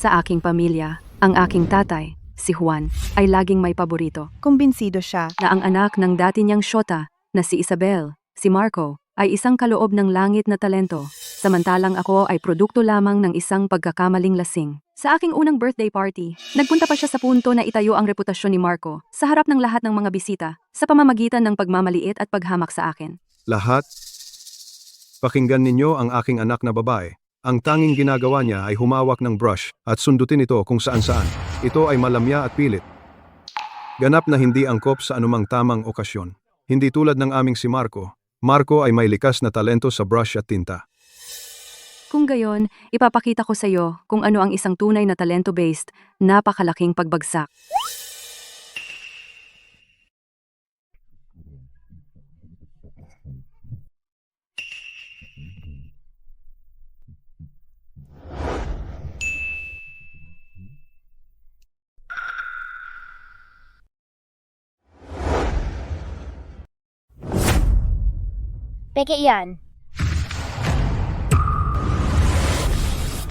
Sa aking pamilya, ang aking tatay, si Juan, ay laging may paborito Kumbinsido siya. na ang anak ng dati niyang syota na si Isabel, si Marco, ay isang kaloob ng langit na talento, samantalang ako ay produkto lamang ng isang pagkakamaling lasing. Sa aking unang birthday party, nagpunta pa siya sa punto na itayo ang reputasyon ni Marco sa harap ng lahat ng mga bisita sa pamamagitan ng pagmamaliit at paghamak sa akin. Lahat, pakinggan ninyo ang aking anak na babae. Ang tanging ginagawa niya ay humawak ng brush at sundutin ito kung saan-saan. Ito ay malamya at pilit. Ganap na hindi angkop sa anumang tamang okasyon. Hindi tulad ng aming si Marco. Marco ay may likas na talento sa brush at tinta. Kung gayon, ipapakita ko sa iyo kung ano ang isang tunay na talento-based, napakalaking pagbagsak. Peke yan.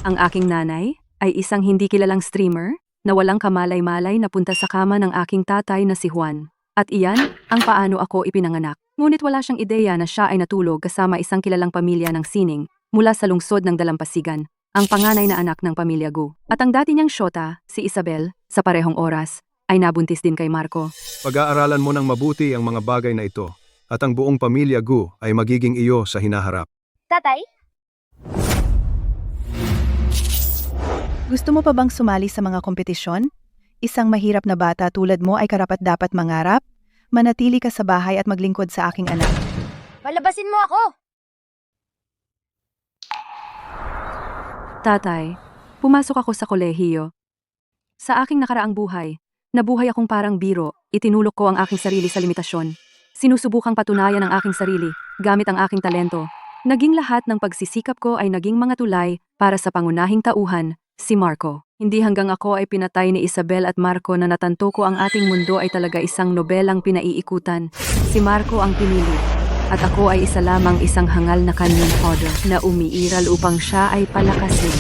Ang aking nanay ay isang hindi kilalang streamer na walang kamalay-malay na punta sa kama ng aking tatay na si Juan. At iyan ang paano ako ipinanganak. Ngunit wala siyang ideya na siya ay natulog kasama isang kilalang pamilya ng sining mula sa lungsod ng Dalampasigan, ang panganay na anak ng pamilya Gu. At ang dati niyang syota, si Isabel, sa parehong oras, ay nabuntis din kay Marco. Pag-aaralan mo ng mabuti ang mga bagay na ito at ang buong pamilya Gu ay magiging iyo sa hinaharap. Tatay? Gusto mo pa bang sumali sa mga kompetisyon? Isang mahirap na bata tulad mo ay karapat-dapat mangarap, manatili ka sa bahay at maglingkod sa aking anak. Palabasin mo ako! Tatay, pumasok ako sa kolehiyo. Sa aking nakaraang buhay, nabuhay akong parang biro, itinulok ko ang aking sarili sa limitasyon. Sinusubukang patunayan ang aking sarili, gamit ang aking talento. Naging lahat ng pagsisikap ko ay naging mga tulay para sa pangunahing tauhan, si Marco. Hindi hanggang ako ay pinatay ni Isabel at Marco na natanto ko ang ating mundo ay talaga isang nobelang pinaiikutan. Si Marco ang pinili. At ako ay isa lamang isang hangal na kanyang fodder na umiiral upang siya ay palakasin.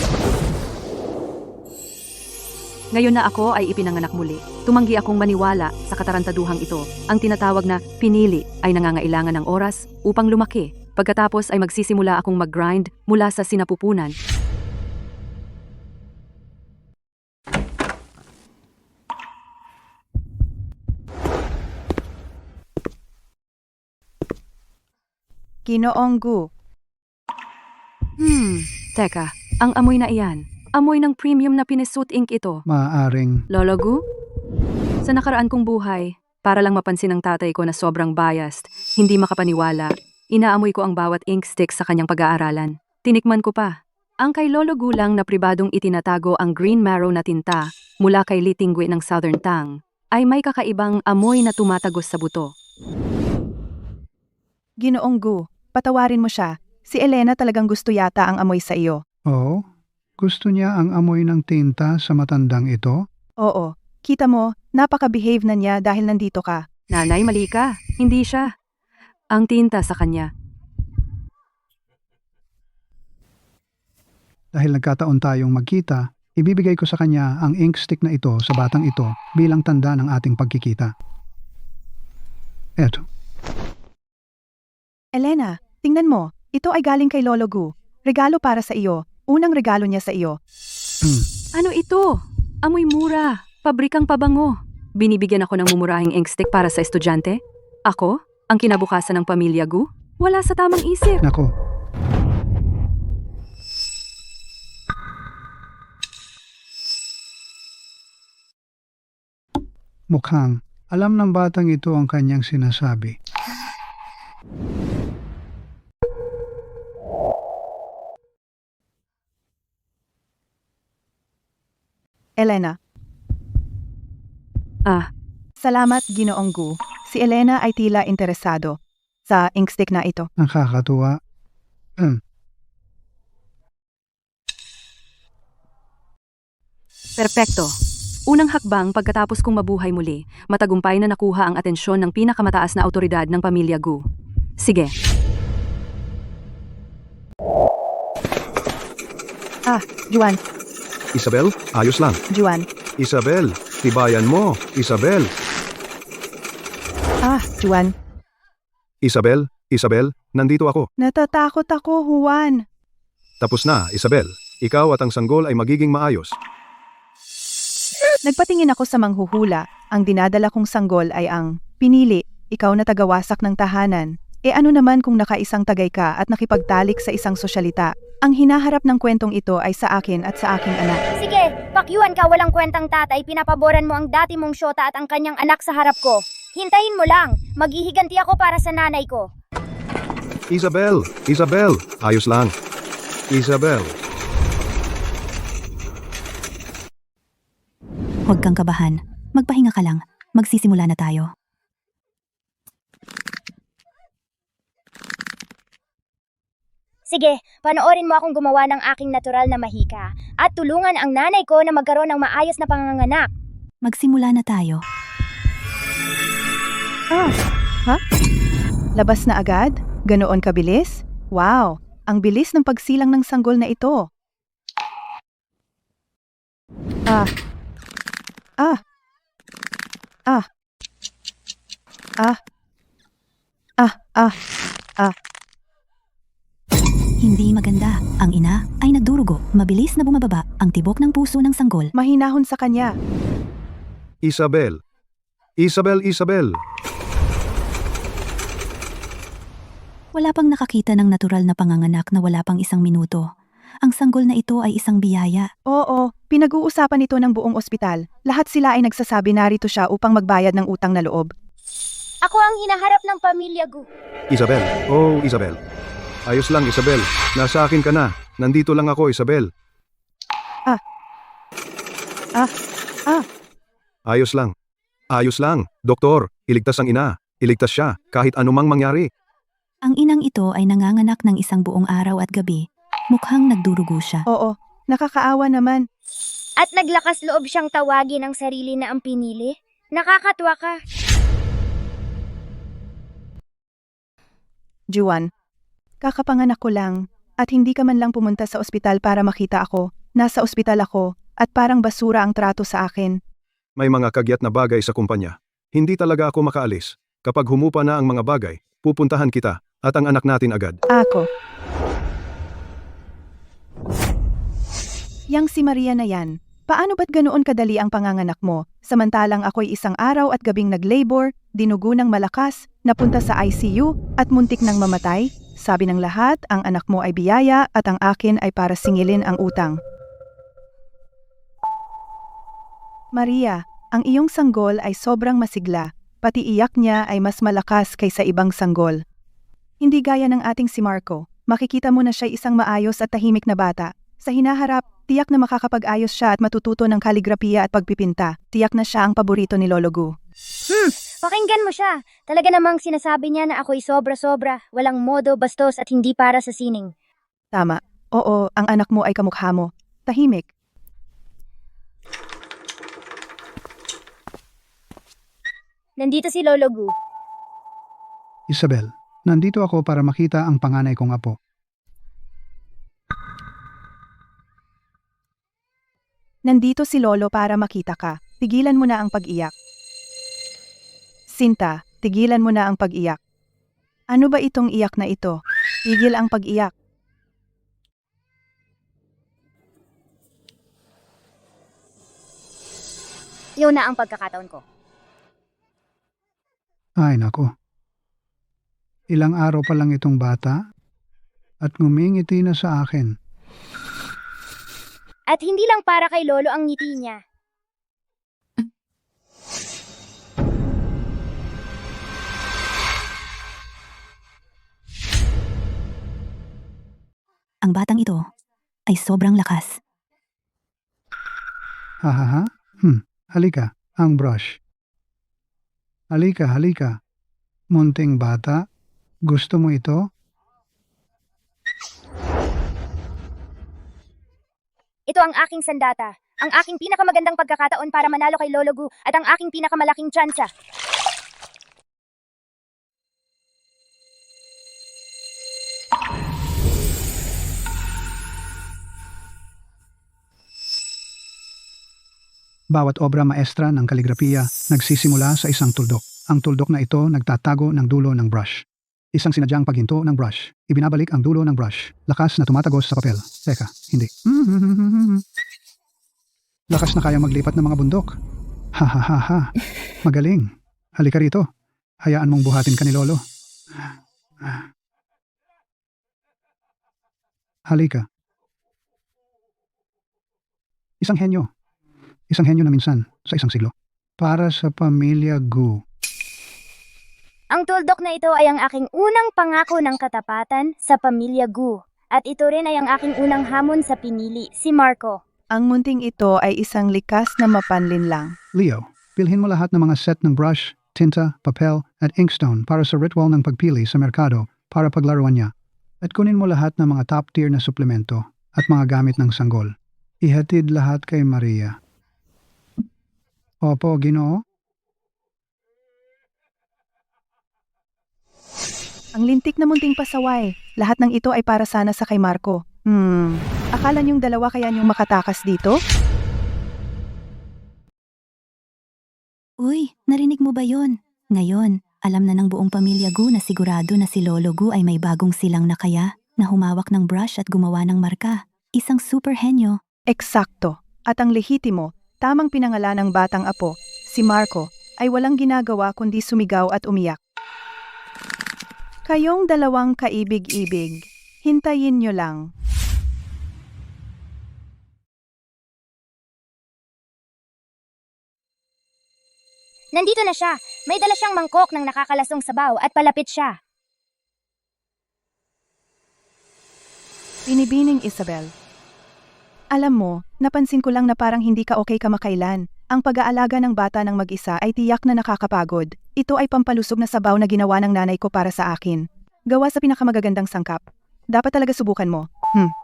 Ngayon na ako ay ipinanganak muli, tumanggi akong maniwala sa katarantaduhang ito. Ang tinatawag na pinili ay nangangailangan ng oras upang lumaki. Pagkatapos ay magsisimula akong mag-grind mula sa sinapupunan. Ginoong Gu. Teka, ang amoy na iyan. Amoy ng premium na pinesuit ink ito. Maaaring Lolo Gu? Sa nakaraan kong buhay, para lang mapansin ng tatay ko na sobrang biased, hindi makapaniwala, inaamoy ko ang bawat ink stick sa kanyang pag-aaralan. Tinikman ko pa. Ang kay Lolo Gu lang na pribadong itinatago ang green marrow na tinta mula kay Litingwe ng Southern Tang ay may kakaibang amoy na tumatagos sa buto. Ginoong Gu, patawarin mo siya. Si Elena talagang gusto yata ang amoy sa iyo. Oo, gusto niya ang amoy ng tinta sa matandang ito? Oo, kita mo, napaka-behave na niya dahil nandito ka. Nanay, mali ka. Hindi siya. Ang tinta sa kanya. Dahil nagkataon tayong magkita, ibibigay ko sa kanya ang ink stick na ito sa batang ito bilang tanda ng ating pagkikita. Eto, Elena, tingnan mo, ito ay galing kay Lolo Gu. Regalo para sa iyo. Unang regalo niya sa iyo. Ano ito? Amoy mura. Pabrikang pabango. Binibigyan ako ng mumurahing ink stick para sa estudyante? Ako? Ang kinabukasan ng pamilya Gu? Wala sa tamang isip. nako, mukhang alam ng batang ito ang kanyang sinasabi. Elena. Ah, Salamat, Ginoong Gu. Si Elena ay tila interesado sa inkstick na ito. Nakakatuwa. perpekto. Unang hakbang pagkatapos kong mabuhay muli, matagumpay na nakuha ang atensyon ng pinakamataas na autoridad ng pamilya Gu. Sige. Juan. Isabel, ayos lang. Juan. Isabel, tibayan mo. Isabel. Juan. Isabel, Isabel, nandito ako. Natatakot ako, Juan. Tapos na, Isabel. Ikaw at ang sanggol ay magiging maayos. Nagpatingin ako sa manghuhula. Ang dinadala kong sanggol ay ang pinili. Ikaw na tagawasak ng tahanan. Ano naman kung nakaisang tagay ka at nakipagtalik sa isang sosyalita? Ang hinaharap ng kwentong ito ay sa akin at sa aking anak. Sige, pakyuan ka walang kwentang tatay, pinapaboran mo ang dati mong syota at ang kanyang anak sa harap ko. Hintayin mo lang, maghihiganti ako para sa nanay ko. Isabel, Isabel, ayos lang. Isabel. Huwag kang kabahan. Magpahinga ka lang. Magsisimula na tayo. Sige, panoorin mo akong gumawa ng aking natural na mahika at tulungan ang nanay ko na magkaroon ng maayos na panganganak. Magsimula na tayo. Labas na agad? Ganoon kabilis? Wow, ang bilis ng pagsilang ng sanggol na ito. Hindi maganda. Ang ina ay nagdurugo. Mabilis na bumababa ang tibok ng puso ng sanggol. Mahinahon sa kanya. Isabel. Isabel, Isabel. Wala pang nakakita ng natural na panganganak na wala pang 1 minuto. Ang sanggol na ito ay isang biyaya. Oo, pinag-uusapan ito ng buong ospital. Lahat sila ay nagsasabi narito siya upang magbayad ng utang na loob. Ako ang hinaharap ng pamilya ko. Isabel. Oh, Isabel. Ayos lang, Isabel. Nasa akin ka na. Nandito lang ako, Isabel. Ayos lang. Ayos lang. Doktor, iligtas ang ina. Iligtas siya, kahit anumang mangyari. Ang inang ito ay nanganganak ng 1 buong araw at gabi. Mukhang nagdurugo siya. Oo, nakakaawa naman. At naglakas loob siyang tawagin ang sarili na ang pinili. Nakakatuwa ka. Juan, kakapanganak ko lang at hindi ka man lang pumunta sa ospital para makita ako. Nasa ospital ako at parang basura ang trato sa akin. May mga kagyat na bagay sa kumpanya. Hindi talaga ako makaalis. Kapag humupa na ang mga bagay, pupuntahan kita at ang anak natin agad. Ako. Yang si Maria na yan. Paano ba't ganoon kadali ang panganganak mo? Samantalang ako'y 1 araw at gabing nag-labor, dinugo ng malakas, napunta sa ICU at muntik nang mamatay? Sabi ng lahat, ang anak mo ay biyaya at ang akin ay para singilin ang utang. Maria, ang iyong sanggol ay sobrang masigla. Pati iyak niya ay mas malakas kaysa ibang sanggol. Hindi gaya ng ating si Marco. Makikita mo na siya'y isang maayos at tahimik na bata. Sa hinaharap, tiyak na makakapag-ayos siya at matututo ng kaligrapiya at pagpipinta. Tiyak na siya ang paborito ni Lolo Gu. Pakinggan mo siya. Talaga namang sinasabi niya na ako'y sobra-sobra, walang modo, bastos at hindi para sa sining. Tama. Oo, ang anak mo ay kamukha mo. Tahimik. Nandito si Lolo Gu. Isabel, nandito ako para makita ang panganay kong apo. Nandito si Lolo para makita ka. Tigilan mo na ang pag-iyak. Sinta, tigilan mo na ang pag-iyak. Ano ba itong iyak na ito? Tigil ang pag-iyak. Yun na ang pagkakataon ko. Ay nako. Ilang araw pa lang itong bata at ngumingiti na sa akin. At hindi lang para kay Lolo ang ngiti niya. Ang batang ito ay sobrang lakas. Hahaha. Halika, ang brush. Halika, halika. Munting bata, gusto mo ito? Ito ang aking sandata. Ang aking pinakamagandang pagkakataon para manalo kay Lolo Gu at ang aking pinakamalaking tsansa. Bawat obra maestra ng kaligrapiya nagsisimula sa isang tuldok. Ang tuldok na ito nagtatago ng dulo ng brush. Isang sinadyang paghinto ng brush. Ibinabalik ang dulo ng brush. Lakas na tumatagos sa papel. Teka, hindi. Lakas na kaya maglipat ng mga bundok. Ha ha ha ha. Magaling. Halika rito. Hayaan mong buhatin ka ni Lolo. Halika. Isang henyo. Isang henyo na minsan sa isang siglo. Para sa pamilya Gu. Ang tuldok na ito ay ang aking unang pangako ng katapatan sa pamilya Gu. At ito rin ay ang aking unang hamon sa pinili, si Marco. Ang munting ito ay isang likas na mapanlinlang. Leo, bilhin mo lahat ng mga set ng brush, tinta, papel, at inkstone para sa ritual ng pagpili sa merkado para paglaruan niya. At kunin mo lahat ng mga top tier na suplemento at mga gamit ng sanggol. Ihatid lahat kay Maria. Opo, Ginoo. Ang lintik na munting pasaway. Lahat ng ito ay para sana sa kay Marco. Akala niyong dalawa kaya niyong makatakas dito? Uy, narinig mo ba yon? Ngayon, alam na ng buong pamilya Gu na sigurado na si Lolo Gu ay may bagong silang na kaya na humawak ng brush at gumawa ng marka. Isang super henyo. Eksakto. At ang lehitimo, tamang pinangalan ng batang apo, si Marco, ay walang ginagawa kundi sumigaw at umiyak. Kayong dalawang kaibig-ibig, hintayin niyo lang. Nandito na siya. May dala siyang mangkok ng nakakalasong sabaw at palapit siya. Binibining Isabel. Alam mo, napansin ko lang na parang hindi ka okay kamakailan. Ang pag-aalaga ng bata ng mag-isa ay tiyak na nakakapagod. Ito ay pampalusog na sabaw na ginawa ng nanay ko para sa akin. Gawa sa pinakamagagandang sangkap. Dapat talaga subukan mo.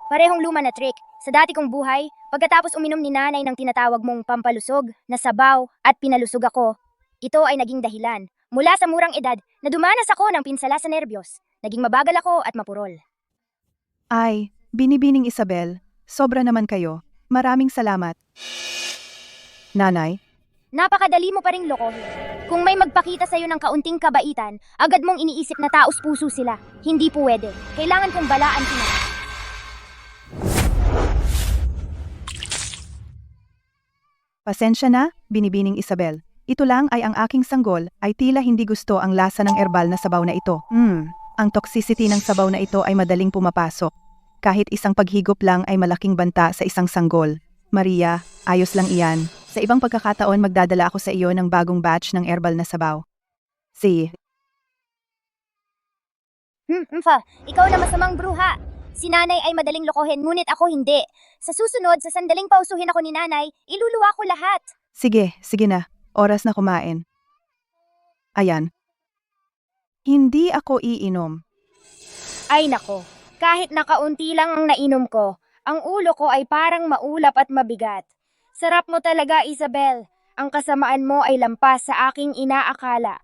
Parehong luma na trick. Sa dati kong buhay, pagkatapos uminom ni nanay ng tinatawag mong pampalusog na sabaw at pinalusog ako, ito ay naging dahilan. Mula sa murang edad, na dumanas ako ng pinsala sa nerbiyos. Naging mabagal ako at mapurol. Ay, Binibining Isabel, sobra naman kayo. Maraming salamat. Nanay, Napakadali mo pa ring lokohin. Kung may magpakita sa'yo ng kaunting kabaitan, agad mong iniisip na taos puso sila. Hindi pwede. Kailangan kong balaan sila. pasensya na, Binibining Isabel. Ito lang ay ang aking sanggol ay tila hindi gusto ang lasa ng herbal na sabaw na ito. Ang toxicity ng sabaw na ito ay madaling pumapasok. Kahit isang paghigop lang ay malaking banta sa isang sanggol. Maria, ayos lang iyan. Sa ibang pagkakataon magdadala ako sa iyo ng bagong batch ng herbal na sabaw. Si, Ikaw na masamang bruha. Si nanay ay madaling lokohin, ngunit ako hindi. Sa susunod, sa sandaling pausuhin ako ni nanay, iluluwa ko lahat. sige na. Oras na kumain. Ayan. Hindi ako iinom. Ay nako, kahit nakaunti lang ang nainom ko, ang ulo ko ay parang maulap at mabigat. Sarap mo talaga, Isabel. Ang kasamaan mo ay lampas sa aking inaakala.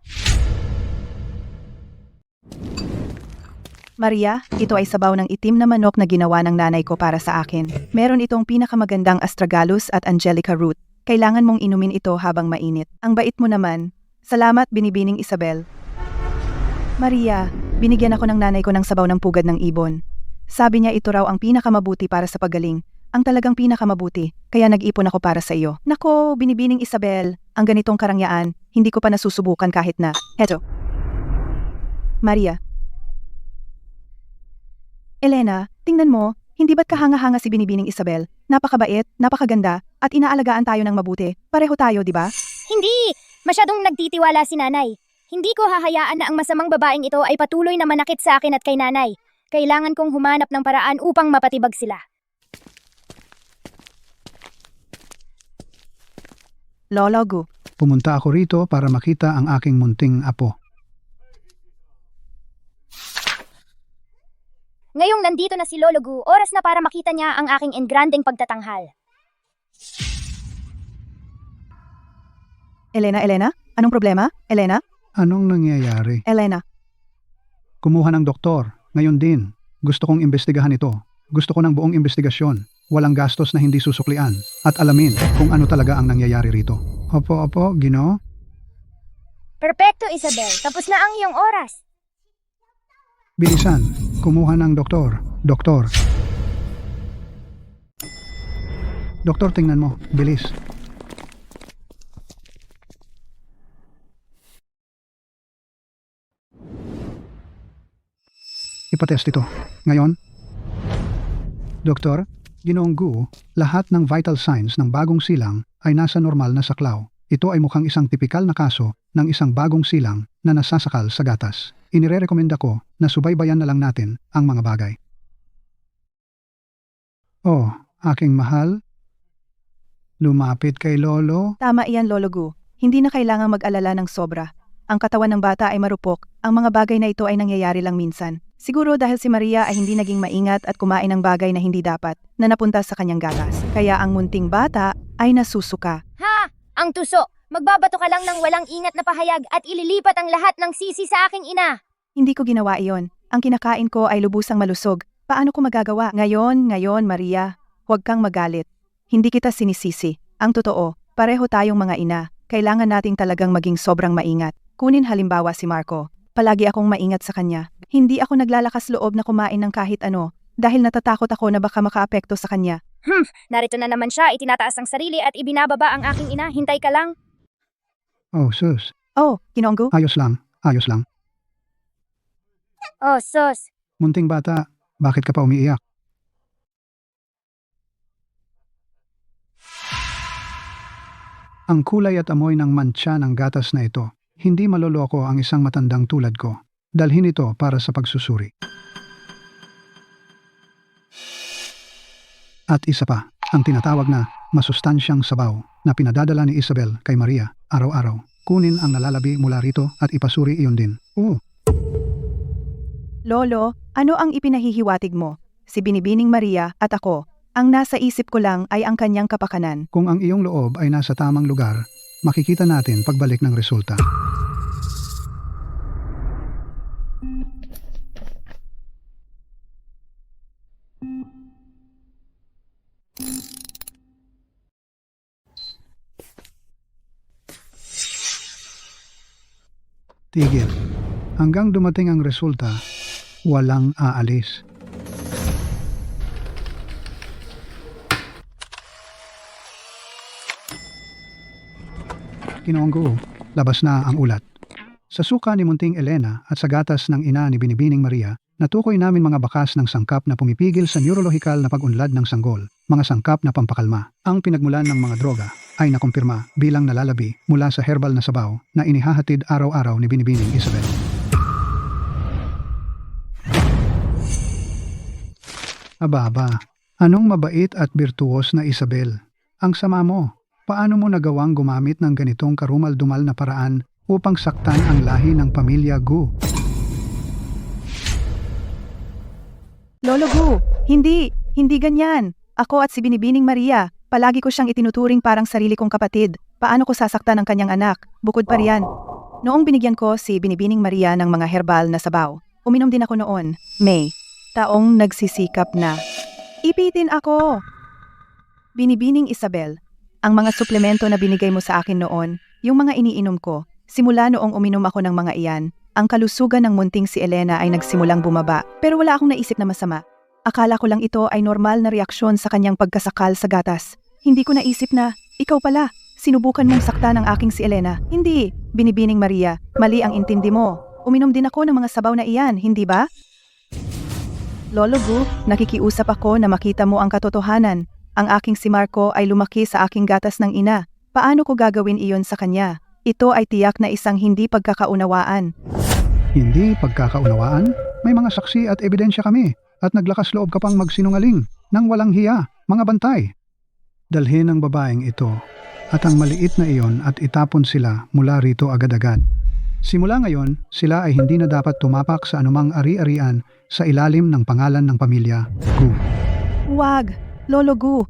Maria, ito ay sabaw ng itim na manok na ginawa ng nanay ko para sa akin. Meron itong pinakamagandang astragalus at angelica root. Kailangan mong inumin ito habang mainit. Ang bait mo naman. Salamat, Binibining Isabel. Maria, binigyan ako ng nanay ko ng sabaw ng pugad ng ibon. Sabi niya ito raw ang pinakamabuti para sa pagaling. Ang talagang pinakamabuti, kaya nag-ipon ako para sa iyo. Nako, Binibining Isabel, ang ganitong karangyaan, hindi ko pa nasusubukan kahit na. Heto. Maria. Elena, tingnan mo, hindi ba't kahanga-hanga si Binibining Isabel? Napakabait, napakaganda, at inaalagaan tayo ng mabuti. Pareho tayo, di ba? Hindi! Masyadong nagtitiwala si nanay. Hindi ko hahayaan na ang masamang babaeng ito ay patuloy na manakit sa akin at kay nanay. Kailangan kong humanap ng paraan upang mapatibag sila. Lola Gu. Pumunta ako rito para makita ang aking munting apo. Ngayong nandito na si Lolo Gu, oras na para makita niya ang aking engrandeng pagtatanghal. Elena? Anong problema? Elena? Anong nangyayari? Elena. Kumuha ng doktor. Ngayon din. Gusto kong imbestigahan ito. Gusto ko ng buong investigasyon. walang gastos na hindi susuklian, at alamin kung ano talaga ang nangyayari rito. Opo, Ginoo. Perpekto, Isabel. Tapos na ang iyong oras. Bilisan, kumuha ng doktor. Doktor. Doktor, tingnan mo. Bilis. Ipatest ito. Ngayon, Doktor, Ginoong Gu, lahat ng vital signs ng bagong silang ay nasa normal na saklaw. Ito ay mukhang isang tipikal na kaso ng isang bagong silang na nasasakal sa gatas. Inirerekomenda ko na subaybayan na lang natin ang mga bagay. Oh, aking mahal, lumapit kay Lolo. Tama iyan, Lolo Gu. Hindi na kailangang mag-alala ng sobra. Ang katawan ng bata ay marupok. Ang mga bagay na ito ay nangyayari lang minsan. Siguro dahil si Maria ay hindi naging maingat at kumain ng bagay na hindi dapat na napunta sa kanyang gatas. Kaya ang munting bata ay nasusuka. Ha! Ang tuso! Magbabato ka lang ng walang ingat na pahayag at ililipat ang lahat ng sisi sa aking ina. Hindi ko ginawa iyon. Ang kinakain ko ay lubusang malusog. Paano ko magagawa? Ngayon, Maria, huwag kang magalit. Hindi kita sinisisi. Ang totoo, pareho tayong mga ina. Kailangan nating talagang maging sobrang maingat. Kunin halimbawa si Marco. Palagi akong maingat sa kanya. Hindi ako naglalakas loob na kumain ng kahit ano dahil natatakot ako na baka makaapekto sa kanya. Narito na naman siya, itinataas ang sarili at ibinababa ang aking ina. Hintay ka lang. Oh, sus. Oh, Ginoong Gu? Ayos lang. Oh, sus. Munting bata, bakit ka pa umiiyak? Ang kulay at amoy ng mantsa ng gatas na ito, hindi maloloko ang isang matandang tulad ko. Dalhin ito para sa pagsusuri. At isa pa, ang tinatawag na masustansyang sabaw na pinadadala ni Isabel kay Maria araw-araw. Kunin ang nalalabi mula rito at ipasuri iyon din. Oo, Lolo, ano ang ipinahihiwatig mo? Si Binibining Maria at ako. Ang nasa isip ko lang ay ang kanyang kapakanan. kung ang iyong loob ay nasa tamang lugar, makikita natin pagbalik ng resulta. Tigil. Hanggang dumating ang resulta, walang aalis. Ginoong Gu, labas na ang ulat. Sa suka ni Munting Elena at sa gatas ng ina ni Binibining Maria, natukoy namin mga bakas ng sangkap na pumipigil sa neurolohikal na pag-unlad ng sanggol, mga sangkap na pampakalma. Ang pinagmulan ng mga droga ay nakumpirma bilang nalalabi mula sa herbal na sabaw na inihahatid araw-araw ni Binibining Isabel. Aba, anong mabait at birtuos na Isabel? Ang sama mo. Paano mo nagawang gumamit ng ganitong karumal-dumal na paraan upang saktan ang lahi ng pamilya Gu? Lolo Gu, hindi ganyan. Ako at si Binibining Maria, palagi ko siyang itinuturing parang sarili kong kapatid. Paano ko sasaktan ang kanyang anak? Bukod pa riyan. Noong binigyan ko si Binibining Maria ng mga herbal na sabaw, uminom din ako noon, May. Taong nagsisikap na. Ipitin ako! Binibining Isabel, ang mga suplemento na binigay mo sa akin noon, yung mga iniinom ko, simula noong uminom ako ng mga iyan, ang kalusugan ng munting si Elena ay nagsimulang bumaba, pero wala akong naisip na masama. Akala ko lang ito ay normal na reaksyon sa kanyang pagkasakal sa gatas. Hindi ko naisip na, ikaw pala, sinubukan mong saktan ang aking si Elena. Hindi, Binibining Maria, mali ang intindi mo. Uminom din ako ng mga sabaw na iyan, hindi ba? Lolo Gu, nakikiusap ako na makita mo ang katotohanan. Ang aking si Marco ay lumaki sa aking gatas ng ina. Paano ko gagawin iyon sa kanya? Ito ay tiyak na isang hindi pagkakaunawaan. Hindi pagkakaunawaan? May mga saksi at ebidensya kami at naglakas loob ka pang magsinungaling nang walang hiya, mga bantay. Dalhin ang babaeng ito at ang maliit na iyon at itapon sila mula rito agad-agad. Simula ngayon, sila ay hindi na dapat tumapak sa anumang ari-arian sa ilalim ng pangalan ng pamilya Gu. Huwag! Lolo Gu,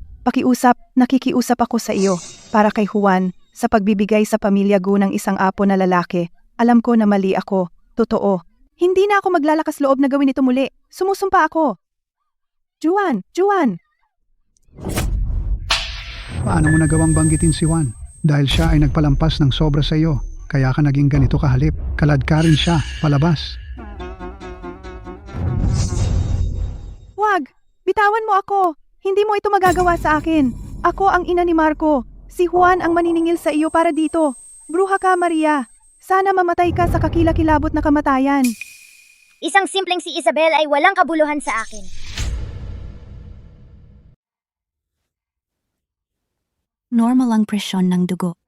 nakikiusap ako sa iyo para kay Juan sa pagbibigay sa pamilya Gu ng isang apo na lalaki. Alam ko na mali ako, totoo. Hindi na ako maglalakas loob na gawin ito muli. Sumusumpa ako. Juan! Paano mo nagawang banggitin si Juan? Dahil siya ay nagpalampas ng sobra sa iyo, kaya ka naging ganito kahalip. Kalad ka rin siya, palabas. Wag! Bitawan mo ako! Hindi mo ito magagawa sa akin. Ako ang ina ni Marco. Si Juan ang maniningil sa iyo para dito. Bruha ka, Maria. Sana mamatay ka sa kakilakilabot na kamatayan. Isang simpleng si Isabel ay walang kabuluhan sa akin. Normal ang presyon ng dugo.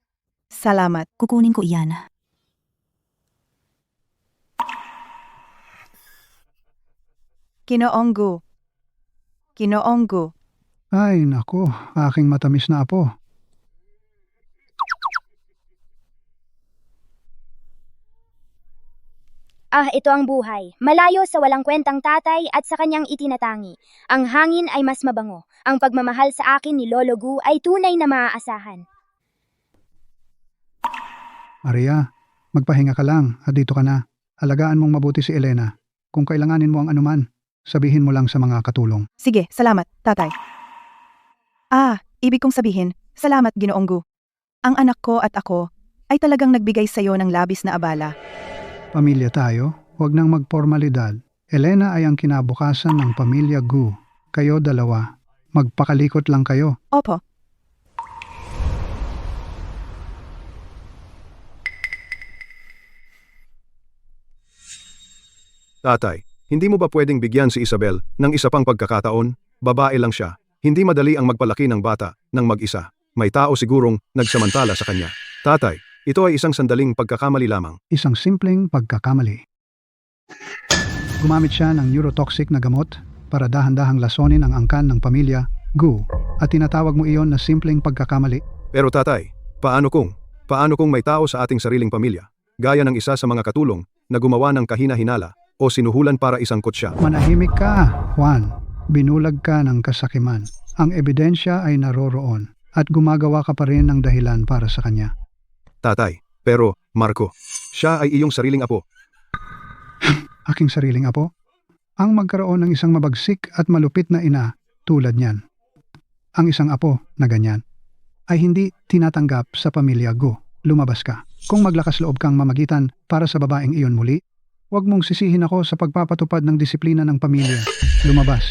Salamat. Kukunin ko iyan. Kinoonggu. Kinoonggu. Ay, nako, aking matamis na apo. Ito ang buhay. Malayo sa walang kwentang tatay at sa kanyang itinatangi. Ang hangin ay mas mabango. Ang pagmamahal sa akin ni Lolo Gu ay tunay na maaasahan. Maria, magpahinga ka lang at dito ka na. Alagaan mong mabuti si Elena. Kung kailanganin mo ang anuman, sabihin mo lang sa mga katulong. Sige, salamat, tatay. Ibig kong sabihin, salamat, Ginoonggu. Ang anak ko at ako ay talagang nagbigay sa iyo ng labis na abala. Pamilya tayo, huwag nang magpormalidad. Elena ay ang kinabukasan ng pamilya Gu. Kayo dalawa, magpakalikot lang kayo. Opo. Tatay, hindi mo ba pwedeng bigyan si Isabel ng isa pang pagkakataon? Babae lang siya. Hindi madali ang magpalaki ng bata ng mag-isa. May tao sigurong nagsamantala sa kanya. Tatay, ito ay isang sandaling pagkakamali lamang. Isang simpleng pagkakamali. Gumamit siya ng neurotoxic na gamot para dahan-dahang lasonin ang angkan ng pamilya Gu at tinatawag mo iyon na simpleng pagkakamali. Pero tatay, paano kung may tao sa ating sariling pamilya, gaya ng isa sa mga katulong na gumawa ng kahina-hinala o sinuhulan para isangkot siya? Manahimik ka, Juan. Binulag ka ng kasakiman. Ang ebidensya ay naroroon at gumagawa ka pa rin ng dahilan para sa kanya. Tatay, pero, Marco, siya ay iyong sariling apo. Aking sariling apo? Ang magkaroon ng isang mabagsik at malupit na ina tulad niyan. Ang isang apo na ganyan ay hindi tinatanggap sa pamilya Gu. Lumabas ka. Kung maglakas loob kang mamagitan para sa babaeng iyon muli, huwag mong sisihin ako sa pagpapatupad ng disiplina ng pamilya. Lumabas.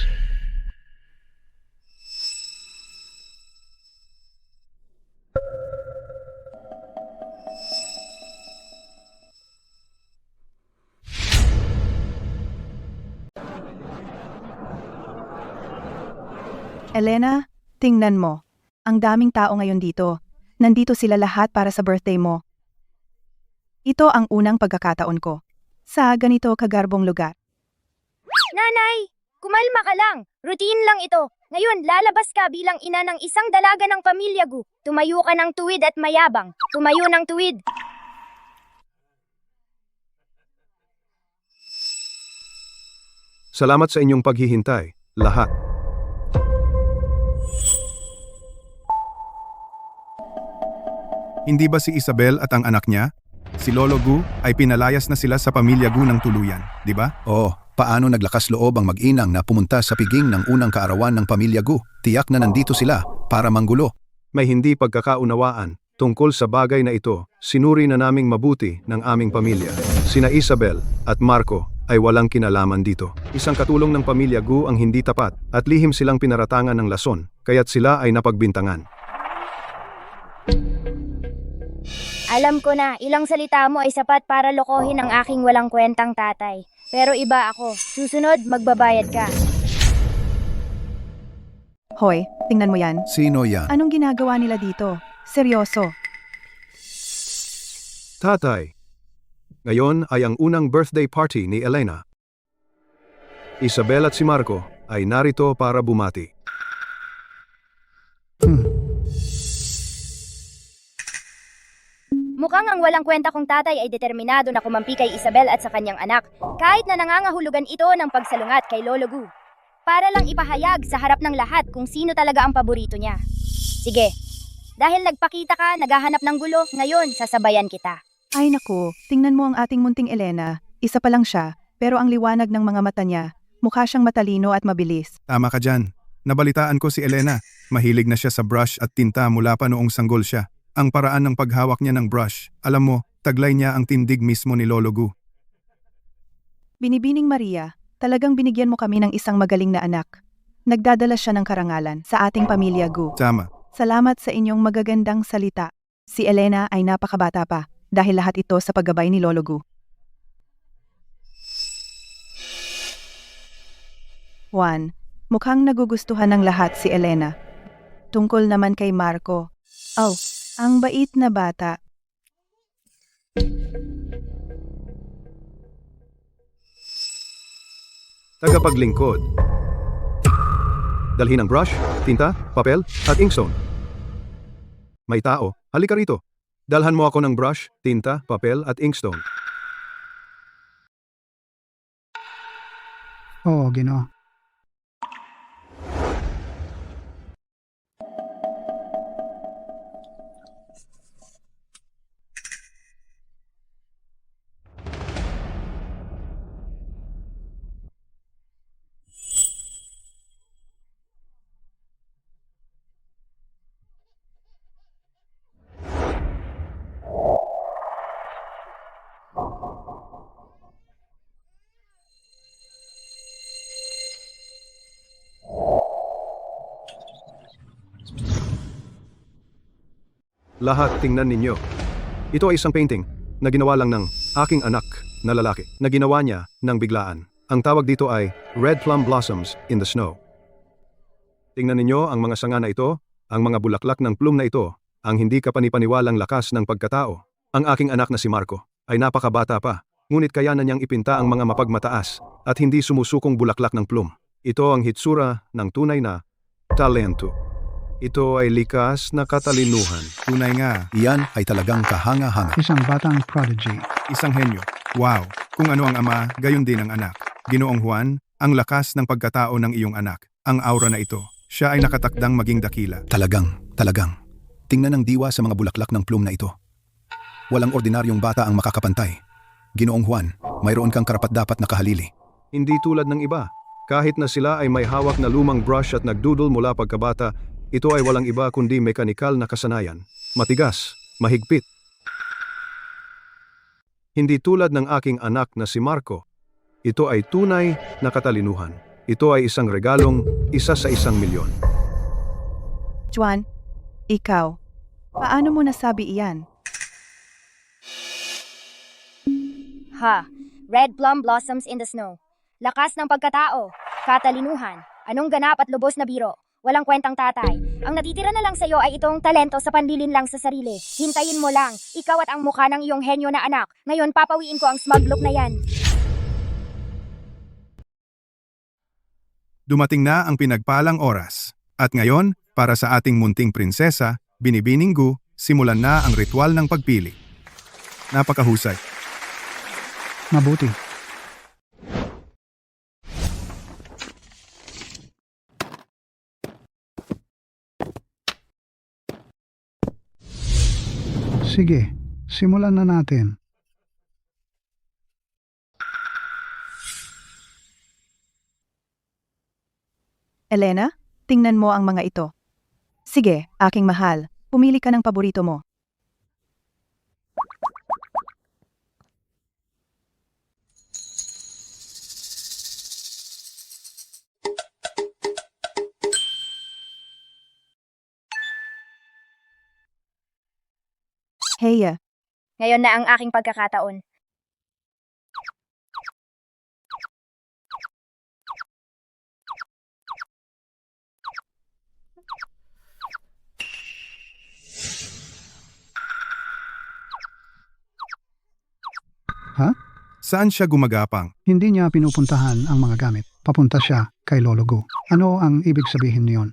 Elena, tingnan mo. Ang daming tao ngayon dito. Nandito sila lahat para sa birthday mo. Ito ang unang pagkakataon ko sa ganito kagarbong lugar. Nanay, kumalma ka lang. Routine lang ito. Ngayon, lalabas ka bilang ina ng isang dalaga ng pamilya Gu. Tumayo ka ng tuwid at mayabang. Tumayo ng tuwid. Salamat sa inyong paghihintay, lahat. Hindi ba si Isabel at ang anak niya, si Lolo Gu, ay pinalayas na sila sa pamilya Gu ng tuluyan, di ba? Oo, paano naglakas loob ang mag-inang na pumunta sa piging ng unang kaarawan ng pamilya Gu? Tiyak na nandito sila para manggulo. May hindi pagkakaunawaan tungkol sa bagay na ito. Sinuri na naming mabuti ng aming pamilya. Sina Isabel at Marco ay walang kinalaman dito. Isang katulong ng pamilya Gu ang hindi tapat at lihim silang pinaratangan ng lason, kaya't sila ay napagbintangan. Alam ko na, ilang salita mo ay sapat para lokohin ang aking walang kwentang tatay. Pero iba ako. Susunod, magbabayad ka. Hoy, tingnan mo yan. Sino yan? Anong ginagawa nila dito? Seryoso. Tatay, ngayon ay ang unang birthday party ni Elena. Isabel at si Marco ay narito para bumati. Mukhang ang walang kwenta kong tatay ay determinado na kumampi kay Isabel at sa kanyang anak, kahit na nangangahulugan ito ng pagsalungat kay Lolo Gu. Para lang ipahayag sa harap ng lahat kung sino talaga ang paborito niya. Sige, dahil nagpakita ka, naghahanap ng gulo, ngayon sasabayan kita. Ay naku, tingnan mo ang ating munting Elena. Isa pa lang siya, pero ang liwanag ng mga mata niya, mukha siyang matalino at mabilis. Tama ka dyan. Nabalitaan ko si Elena. Mahilig na siya sa brush at tinta mula pa noong sanggol siya. Ang paraan ng paghawak niya ng brush, alam mo, taglay niya ang tindig mismo ni Lolo Gu. Binibining Maria, talagang binigyan mo kami ng isang magaling na anak. Nagdadala siya ng karangalan sa ating pamilya Gu. Tama. Salamat sa inyong magagandang salita. Si Elena ay napakabata pa dahil lahat ito sa paggabay ni Lolo Gu. Juan, mukhang nagugustuhan ng lahat si Elena. Tungkol naman kay Marco. Oh, ang bait na bata. Tagapaglingkod. Dalhin ang brush, tinta, papel, at inkstone. May tao, halika rito. Dalhan mo ako ng brush, tinta, papel, at inkstone. Oo, Ginoo. Lahat tingnan ninyo. Ito ay isang painting na ginawa lang ng aking anak na lalaki na ginawa niya ng biglaan. Ang tawag dito ay Red Plum Blossoms in the Snow. Tingnan ninyo ang mga sanga na ito, ang mga bulaklak ng plum na ito, ang hindi kapanipaniwalang lakas ng pagkatao. Ang aking anak na si Marco ay napakabata pa, ngunit kaya na niyang ipinta ang mga mapagmataas at hindi sumusukong bulaklak ng plum. Ito ang hitsura ng tunay na talento. Ito ay likas na katalinuhan. Tunay nga, Iyan ay talagang kahanga-hanga. Isang batang prodigy. isang henyo. Wow, kung ano ang ama, gayon din ang anak. Ginoong Juan, ang lakas ng pagkatao ng iyong anak, ang aura na ito. Siya ay nakatakdang maging dakila. Talagang. Tingnan ang diwa sa mga bulaklak ng plum na ito. Walang ordinaryong bata ang makakapantay. Ginoong Juan, mayroon kang karapat-dapat na kahalili. Hindi tulad ng iba. Kahit na sila ay may hawak na lumang brush at nagdoodle mula pagkabata, ito ay walang iba kundi mekanikal na kasanayan. Matigas, mahigpit. Hindi tulad ng aking anak na si Marco. Ito ay tunay na katalinuhan. Ito ay isang regalong 1 sa 1,000,000. Juan, ikaw, paano mo nasabi iyan? Ha, Red Plum Blossoms in the Snow. Lakas ng pagkatao, katalinuhan, anong ganap at lubos na biro. Walang kwentang tatay. Ang natitira na lang sa'yo ay itong talento sa panlilin lang sa sarili. Hintayin mo lang. Ikaw at ang mukha ng iyong henyo na anak. Ngayon papawiin ko ang smug look na yan. Dumating na ang pinagpalang oras. At ngayon, para sa ating munting prinsesa, Binibining Gu, simulan na ang ritual ng pagpili. Napakahusay. Mabuti. Sige, simulan na natin. Elena, tingnan mo ang mga ito. Sige, aking mahal, pumili ka ng paborito mo. Heya, Ngayon na ang aking pagkakataon. Saan siya gumagapang? Hindi niya pinupuntahan ang mga gamit. Papunta siya kay Lolo Gu. Ano ang ibig sabihin niyon?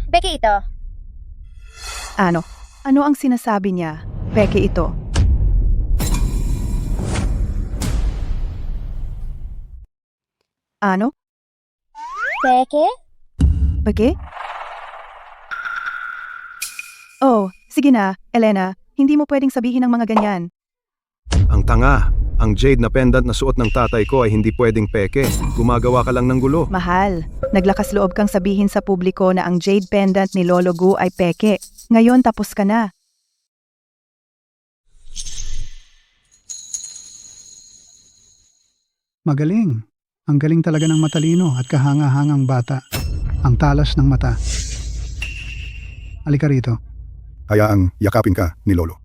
Becky ito. ano? Ano ang sinasabi niya? Peke ito. Ano? Peke? Pake? Oh, sige na, Elena. Hindi mo pwedeng sabihin ng mga ganyan. Ang tanga. Ang jade na pendant na suot ng tatay ko ay hindi pwedeng peke. Gumagawa ka lang ng gulo. Mahal, naglakas loob kang sabihin sa publiko na ang jade pendant ni Lolo Gu ay peke. Ngayon tapos ka na. Magaling. Ang galing talaga ng matalino at kahanga-hangang bata. Ang talas ng mata. Halika rito. Hayaang yakapin ka ni Lolo.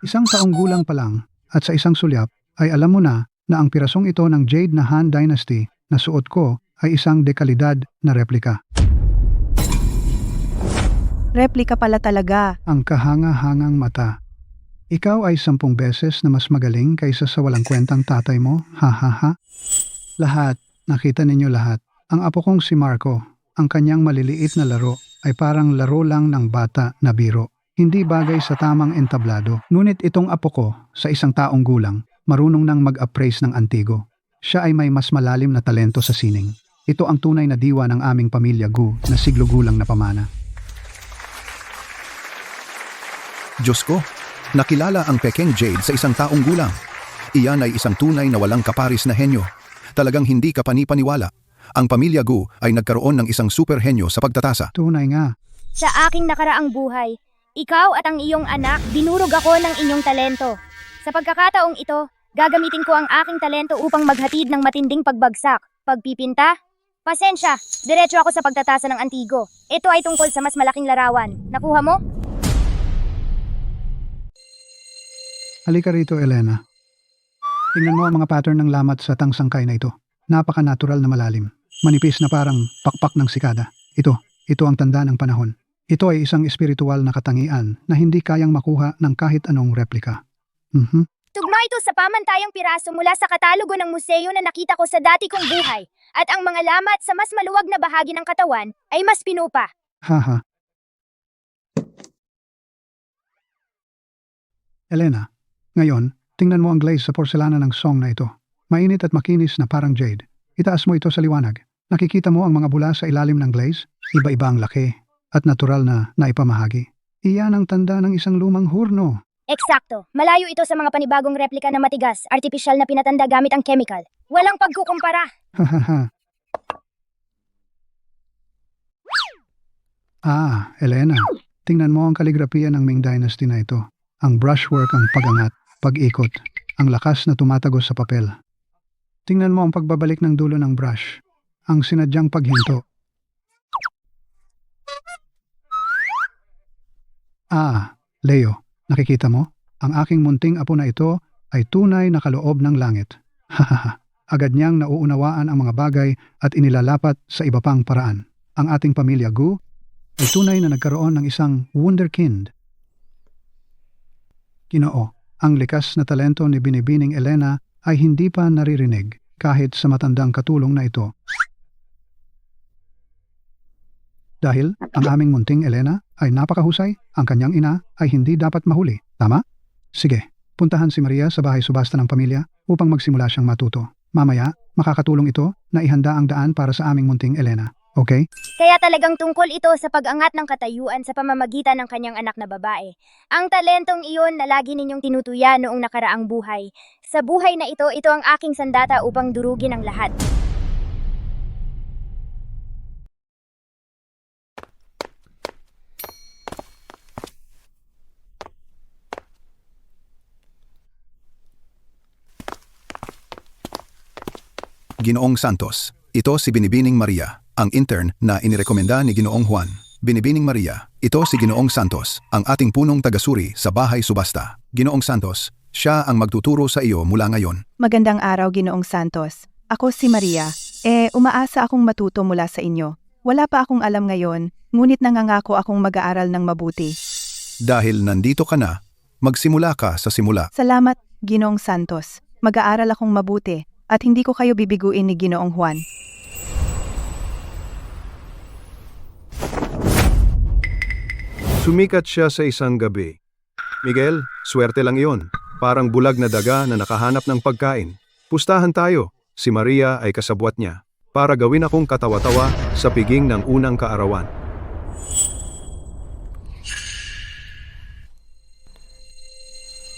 Isang taong gulang pa lang at sa isang sulyap ay alam mo na ang pirasong ito ng Jade na Han Dynasty na suot ko ay isang dekalidad na replika. Replika pala talaga. Ang kahanga-hangang mata. Ikaw ay 10 beses na mas magaling kaysa sa walang kwentang tatay mo, ha ha ha. Lahat, nakita ninyo lahat. Ang apo kong si Marco, ang kanyang maliliit na laro ay parang laro lang ng bata na biro. Hindi bagay sa tamang entablado. Ngunit itong apo ko, sa isang taong gulang, marunong nang mag-appraise ng antigo. Siya ay may mas malalim na talento sa sining. Ito ang tunay na diwa ng aming pamilya Gu na siglo gulang na pamana. Diyos ko, nakilala ang Pekeng Jade sa isang taong gulang. Iyan ay isang tunay na walang kaparis na henyo. Talagang hindi ka panipaniwala. Ang pamilya Gu ay nagkaroon ng isang super henyo sa pagtatasa. Tunay nga. Sa aking nakaraang buhay, ikaw at ang iyong anak, dinurog ako ng inyong talento. Sa pagkakataong ito, gagamitin ko ang aking talento upang maghatid ng matinding pagbagsak. Pagpipinta? Pasensya, diretso ako sa pagtatasa ng antigo. Ito ay tungkol sa mas malaking larawan. Nakuha mo? Halika rito, Elena. Tingnan mo ang mga pattern ng lamat sa tangsangkay na ito. Napaka-natural na malalim. Manipis na parang pakpak ng sikada. Ito ang tanda ng panahon. Ito ay isang espiritual na katangian na hindi kayang makuha ng kahit anong replika. Tugma ito sa pamantayang piraso mula sa katalogo ng museo na nakita ko sa dati kong buhay. At ang mga lamat sa mas maluwag na bahagi ng katawan ay mas pinupa. Haha. Elena, ngayon, tingnan mo ang glaze sa porselana ng song na ito. Mainit at makinis na parang jade. Itaas mo ito sa liwanag. Nakikita mo ang mga bula sa ilalim ng glaze? Iba-iba ang laki at natural na naipamahagi. Iyan ang tanda ng isang lumang hurno. Eksakto. Malayo ito sa mga panibagong replika na matigas, artipisyal na pinatanda gamit ang chemical. Walang pagkukumpara. Hahaha. Elena, tingnan mo ang kaligrafiya ng Ming Dynasty na ito. Ang brushwork, ang pag-angat, pag-ikot, ang lakas na tumatagos sa papel. Tingnan mo ang pagbabalik ng dulo ng brush, ang sinadyang paghinto. Leo, nakikita mo? Ang aking munting apo na ito ay tunay na kaloob ng langit. Hahaha. Agad niyang nauunawaan ang mga bagay at inilalapat sa iba pang paraan. Ang ating pamilya Gu ay tunay na nagkaroon ng isang wunderkind. Ginoo, ang likas na talento ni Binibining Elena ay hindi pa naririnig kahit sa matandang katulong na ito. Dahil ang aming munting Elena ay napakahusay, ang kanyang ina ay hindi dapat mahuli. Tama? Sige, puntahan si Maria sa bahay subasta ng pamilya upang magsimula siyang matuto. Mamaya, makakatulong ito na ihanda ang daan para sa aming munting Elena. Okay? Kaya talagang tungkol ito sa pag-angat ng katayuan sa pamamagitan ng kanyang anak na babae. Ang talentong iyon na lagi ninyong tinutuya noong nakaraang buhay. Sa buhay na ito ang aking sandata upang durugin ang lahat. Ginoong Santos. Ito si Binibining Maria, ang intern na inirekomenda ni Ginoong Juan. Binibining Maria, ito si Ginoong Santos, ang ating punong tagasuri sa bahay subasta. Ginoong Santos, siya ang magtuturo sa iyo mula ngayon. Magandang araw, Ginoong Santos. Ako si Maria. Umaasa akong matuto mula sa inyo. Wala pa akong alam ngayon, ngunit nangangako akong mag-aaral ng mabuti. Dahil nandito ka na, magsimula ka sa simula. Salamat, Ginoong Santos. Mag-aaral akong mabuti at hindi ko kayo bibiguin ni Ginoong Juan. Sumikat siya sa isang gabi. Miguel, swerte lang iyon. Parang bulag na daga na nakahanap ng pagkain. Pustahan tayo. si Maria ay kasabwat niya para gawin akong katawa-tawa sa piging ng unang kaarawan.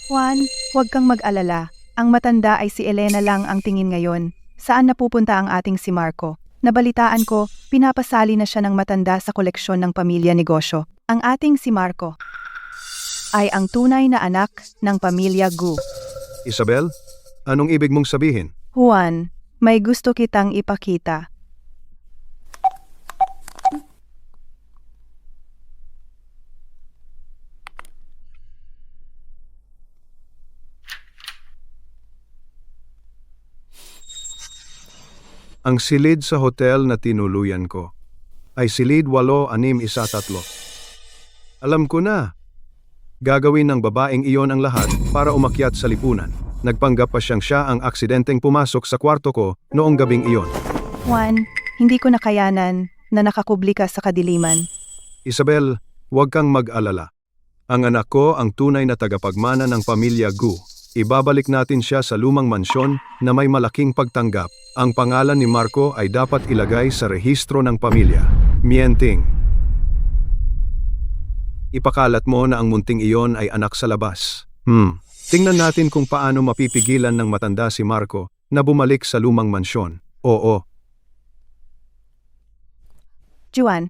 Juan, huwag kang mag-alala. Ang matanda ay si Elena lang ang tingin ngayon. Saan napupunta ang ating si Marco? Nabalitaan ko, pinapasali na siya ng matanda sa koleksyon ng pamilya negosyo. Ang ating si Marco ay ang tunay na anak ng pamilya Gu. Isabel, anong ibig mong sabihin? Juan, may gusto kitang ipakita. Ang silid sa hotel na tinuluyan ko ay silid 8613. Alam ko na. Gagawin ng babaeng iyon ang lahat para umakyat sa lipunan. Nagpanggap pa siya ang aksidenteng pumasok sa kwarto ko noong gabing iyon. Juan, hindi ko nakayanan na nakakubli ka sa kadiliman. Isabel, huwag kang mag-alala. Ang anak ko ang tunay na tagapagmana ng pamilya Gu. Ibabalik natin siya sa lumang mansyon na may malaking pagtanggap. Ang pangalan ni Marco ay dapat ilagay sa rehistro ng pamilya. Mienting. Ipakalat mo na ang munting iyon ay anak sa labas. Tingnan natin kung paano mapipigilan ng matanda si Marco na bumalik sa lumang mansyon. Oo. Juan,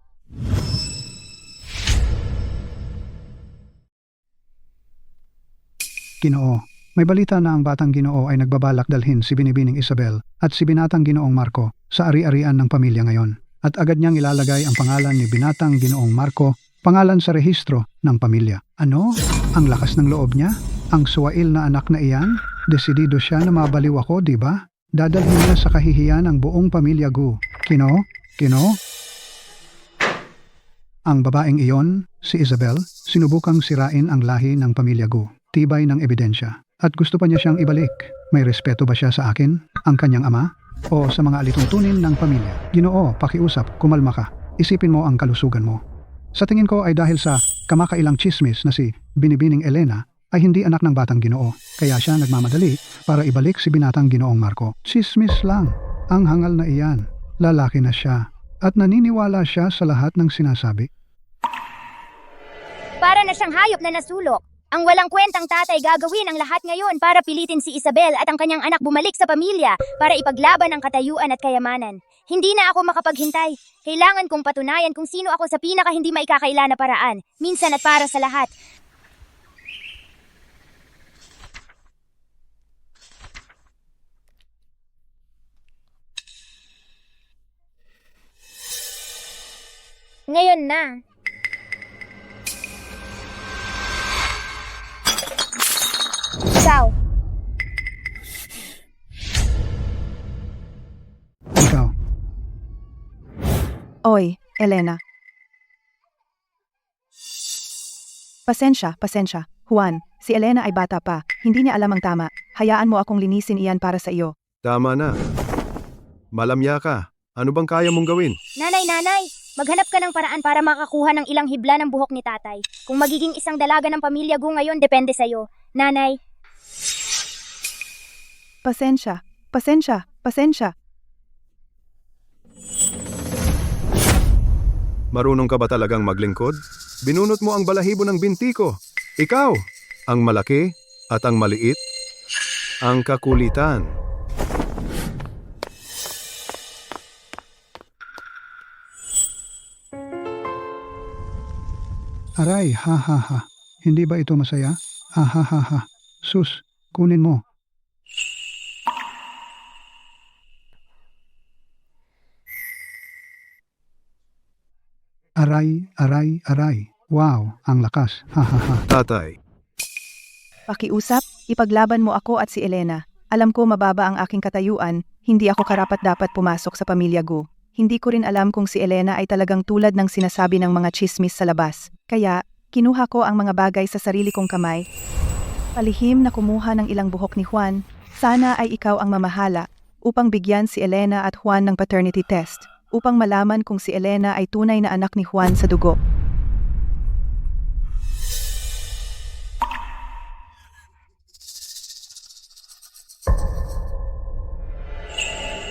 Ginoo, may balita na ang batang Ginoo ay nagbabalak dalhin si Binibining Isabel at si binatang Ginoong Marco sa ari-arian ng pamilya ngayon. At agad niyang ilalagay ang pangalan ni binatang Ginoong Marco, pangalan sa rehistro ng pamilya. Ano? Ang lakas ng loob niya? Ang suwail na anak na iyan? Desidido siya na mabaliw ako, di ba? Dadalhin niya sa kahihiyan ang buong pamilya Gu. Ginoo? Ang babaeng iyon, si Isabel, sinubukang sirain ang lahi ng pamilya Gu. Tibay ng ebidensya. At gusto pa niya siyang ibalik. May respeto ba siya sa akin, ang kanyang ama? O sa mga alituntunin ng pamilya? Ginoo, pakiusap, kumalma ka. Isipin mo ang kalusugan mo. Sa tingin ko ay dahil sa kamakailang chismis na si Binibining Elena ay hindi anak ng batang Ginoo. Kaya siya nagmamadali para ibalik si binatang Ginoong Marco. Chismis lang. Ang hangal na iyan. Lalaki na siya. At naniniwala siya sa lahat ng sinasabi. Para na siyang hayop na nasulok. Ang walang kwentang tatay gagawin ang lahat ngayon para pilitin si Isabel at ang kanyang anak bumalik sa pamilya para ipaglaban ang katayuan at kayamanan. Hindi na ako makapaghintay. Kailangan kong patunayan kung sino ako sa pinaka hindi maikakaila na paraan, minsan at para sa lahat. Ngayon na. Ikaw. Ikaw, Oy, Elena. Pasensya. Juan, si Elena ay bata pa. Hindi niya alam ang tama. Hayaan mo akong linisin iyan para sa iyo. Tama na. Malamya ka. Ano bang kaya mong gawin? Nanay, maghanap ka ng paraan para makakuha ng ilang hibla ng buhok ni tatay. Kung magiging isang dalaga ng pamilya Gu ngayon, depende sa'yo. Nanay, Pasensya. Marunong ka ba talagang maglingkod? Binunot mo ang balahibo ng binti ko. Ikaw, ang malaki at ang maliit, ang kakulitan. aray, ha. Hindi ba ito masaya? Ha. Sus, kunin mo. Aray. Wow, ang lakas. Ha. Tatay, Pakiusap, ipaglaban mo ako at si Elena. Alam ko mababa ang aking katayuan, hindi ako karapat-dapat pumasok sa pamilya Gu. Hindi ko rin alam kung si Elena ay talagang tulad ng sinasabi ng mga chismis sa labas. Kaya, kinuha ko ang mga bagay sa sarili kong kamay. Palihim na kumuha ng ilang buhok ni Juan. Sana ay ikaw ang mamahala upang bigyan si Elena at Juan ng paternity test, upang malaman kung si Elena ay tunay na anak ni Juan sa dugo.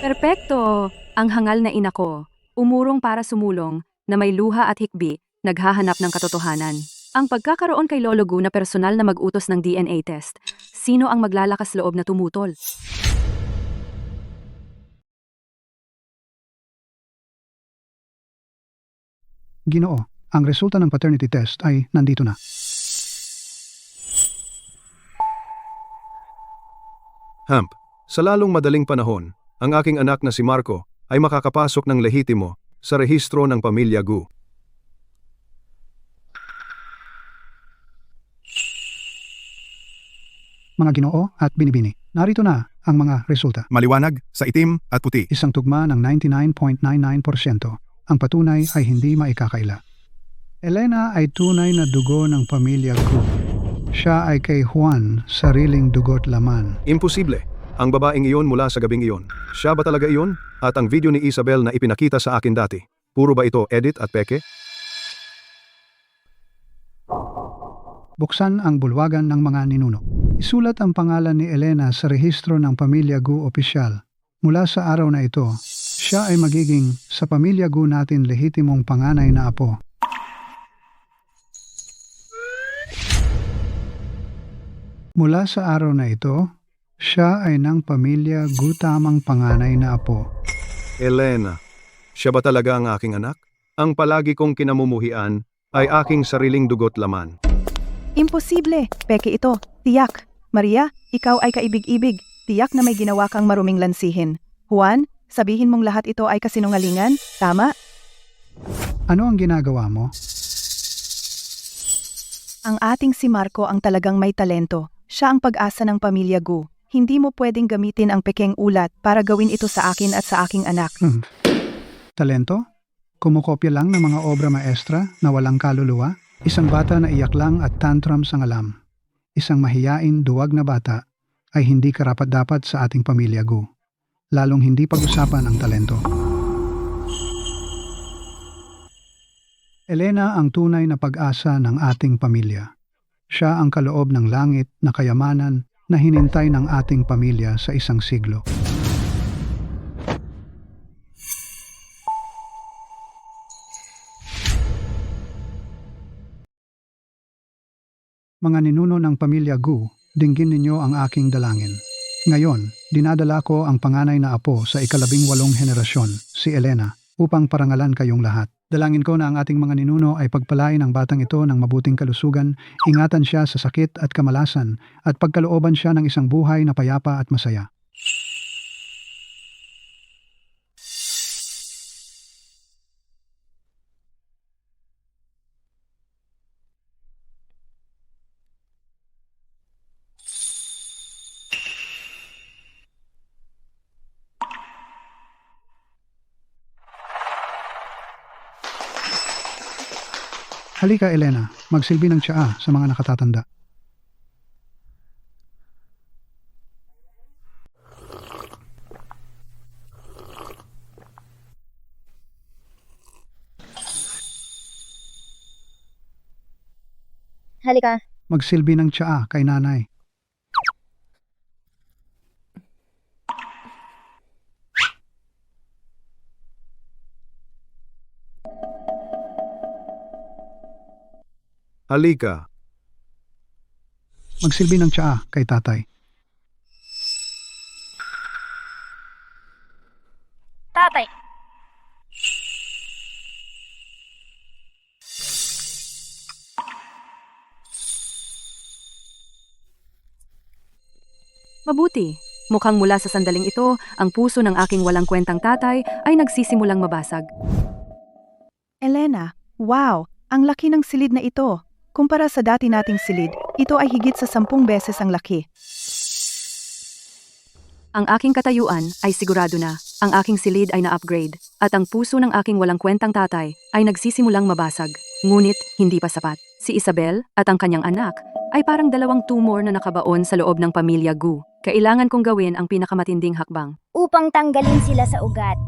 Perpekto! Ang hangal na ina ko, umurong para sumulong, na may luha at hikbi, naghahanap ng katotohanan. Ang pagkakaroon kay Lolo Gu na personal na mag-utos ng DNA test, sino ang maglalakas loob na tumutol? Ginoo, ang resulta ng paternity test ay nandito na. Hamp, sa lalong madaling panahon, ang aking anak na si Marco ay makakapasok ng lehitimo sa rehistro ng pamilya Gu. Mga Ginoo at Binibini, narito na ang mga resulta. Maliwanag, sa itim at puti. Isang tugma ng 99.99%. Ang patunay ay hindi maikakaila. Elena ay tunay na dugo ng pamilya Gu. Siya ay kay Juan, sariling dugo't laman. Imposible. Ang babaeng iyon mula sa gabing iyon. Siya ba talaga iyon? At ang video ni Isabel na ipinakita sa akin dati, puro ba ito edit at peke? Buksan ang bulwagan ng mga ninuno. Isulat ang pangalan ni Elena sa rehistro ng pamilya Gu opisyal. Mula sa araw na ito, siya ay magiging sa pamilya Gu natin lehitimong panganay na apo. Mula sa araw na ito, siya ay ng pamilya Gu tamang panganay na apo. Elena, siya ba talaga ang aking anak? Ang palagi kong kinamumuhian ay aking sariling dugo't laman. Imposible! Peke ito. Tiyak. Maria, ikaw ay kaibig-ibig. Tiyak na may ginawa kang maruming lansihin. Juan, sabihin mong lahat ito ay kasinungalingan? Tama? Ano ang ginagawa mo? Ang ating si Marco ang talagang may talento. Siya ang pag-asa ng pamilya Gu. Hindi mo pwedeng gamitin ang pekeng ulat para gawin ito sa akin at sa aking anak. Talento? Kumukopya lang ng mga obra maestra na walang kaluluwa? Isang bata na iyak lang at tantrums ang alam. Isang mahiyain, duwag na bata ay hindi karapat-dapat sa ating pamilya Gu. Lalong hindi pag-usapan ang talento. Elena ang tunay na pag-asa ng ating pamilya. Siya ang kaloob ng langit na kayamanan na hinintay ng ating pamilya sa isang siglo. Mga ninuno ng pamilya Gu, dinggin ninyo ang aking dalangin. Ngayon, dinadala ko ang panganay na apo sa ika-18 henerasyon, si Elena, upang parangalan kayong lahat. Dalangin ko na ang ating mga ninuno ay pagpalain ang batang ito ng mabuting kalusugan, ingatan siya sa sakit at kamalasan, at pagkalooban siya ng isang buhay na payapa at masaya. Halika Elena, magsilbi ng tsaa sa mga nakatatanda. Halika. Magsilbi ng tsaa kay nanay. Halika. Magsilbi ng tsaa kay tatay. Tatay. Mabuti. Mukhang mula sa sandaling ito, ang puso ng aking walang kwentang tatay ay nagsisimulang mabasag. Elena, wow! Ang laki ng silid na ito. Kumpara sa dati nating silid, ito ay higit sa 10 beses ang laki. Ang aking katayuan ay sigurado na, ang aking silid ay na-upgrade, at ang puso ng aking walang kwentang tatay ay nagsisimulang mabasag. Ngunit, hindi pa sapat. Si Isabel at ang kanyang anak ay parang dalawang tumor na nakabaon sa loob ng pamilya Gu. Kailangan kong gawin ang pinakamatinding hakbang. Upang tanggalin sila sa ugat.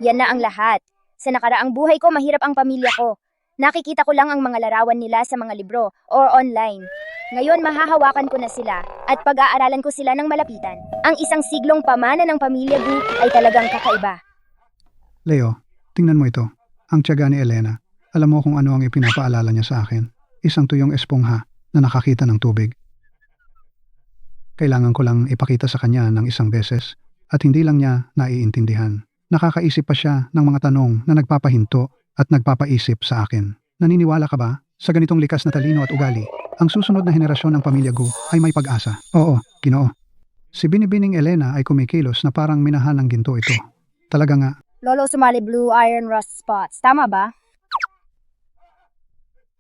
Yan na ang lahat. Sa nakaraang buhay ko, mahirap ang pamilya ko. Nakikita ko lang ang mga larawan nila sa mga libro or online. Ngayon mahahawakan ko na sila at pag-aaralan ko sila ng malapitan. Ang isang siglong pamana ng pamilya Gu ay talagang kakaiba. Leo, tingnan mo ito. Ang tiyaga ni Elena. Alam mo kung ano ang ipinapaalala niya sa akin. Isang tuyong espongha na nakakita ng tubig. Kailangan ko lang ipakita sa kanya ng isang beses at hindi lang niya naiintindihan. Nakakaisip pa siya ng mga tanong na nagpapahinto at nagpapaisip sa akin. Naniniwala ka ba sa ganitong likas na talino at ugali? Ang susunod na henerasyon ng pamilya Gu ay may pag-asa. Oo, Ginoo. Si Binibining Elena ay kumikilos na parang minahan ng ginto ito. Talaga nga, Lolo sumali blue iron rust spots. Tama ba?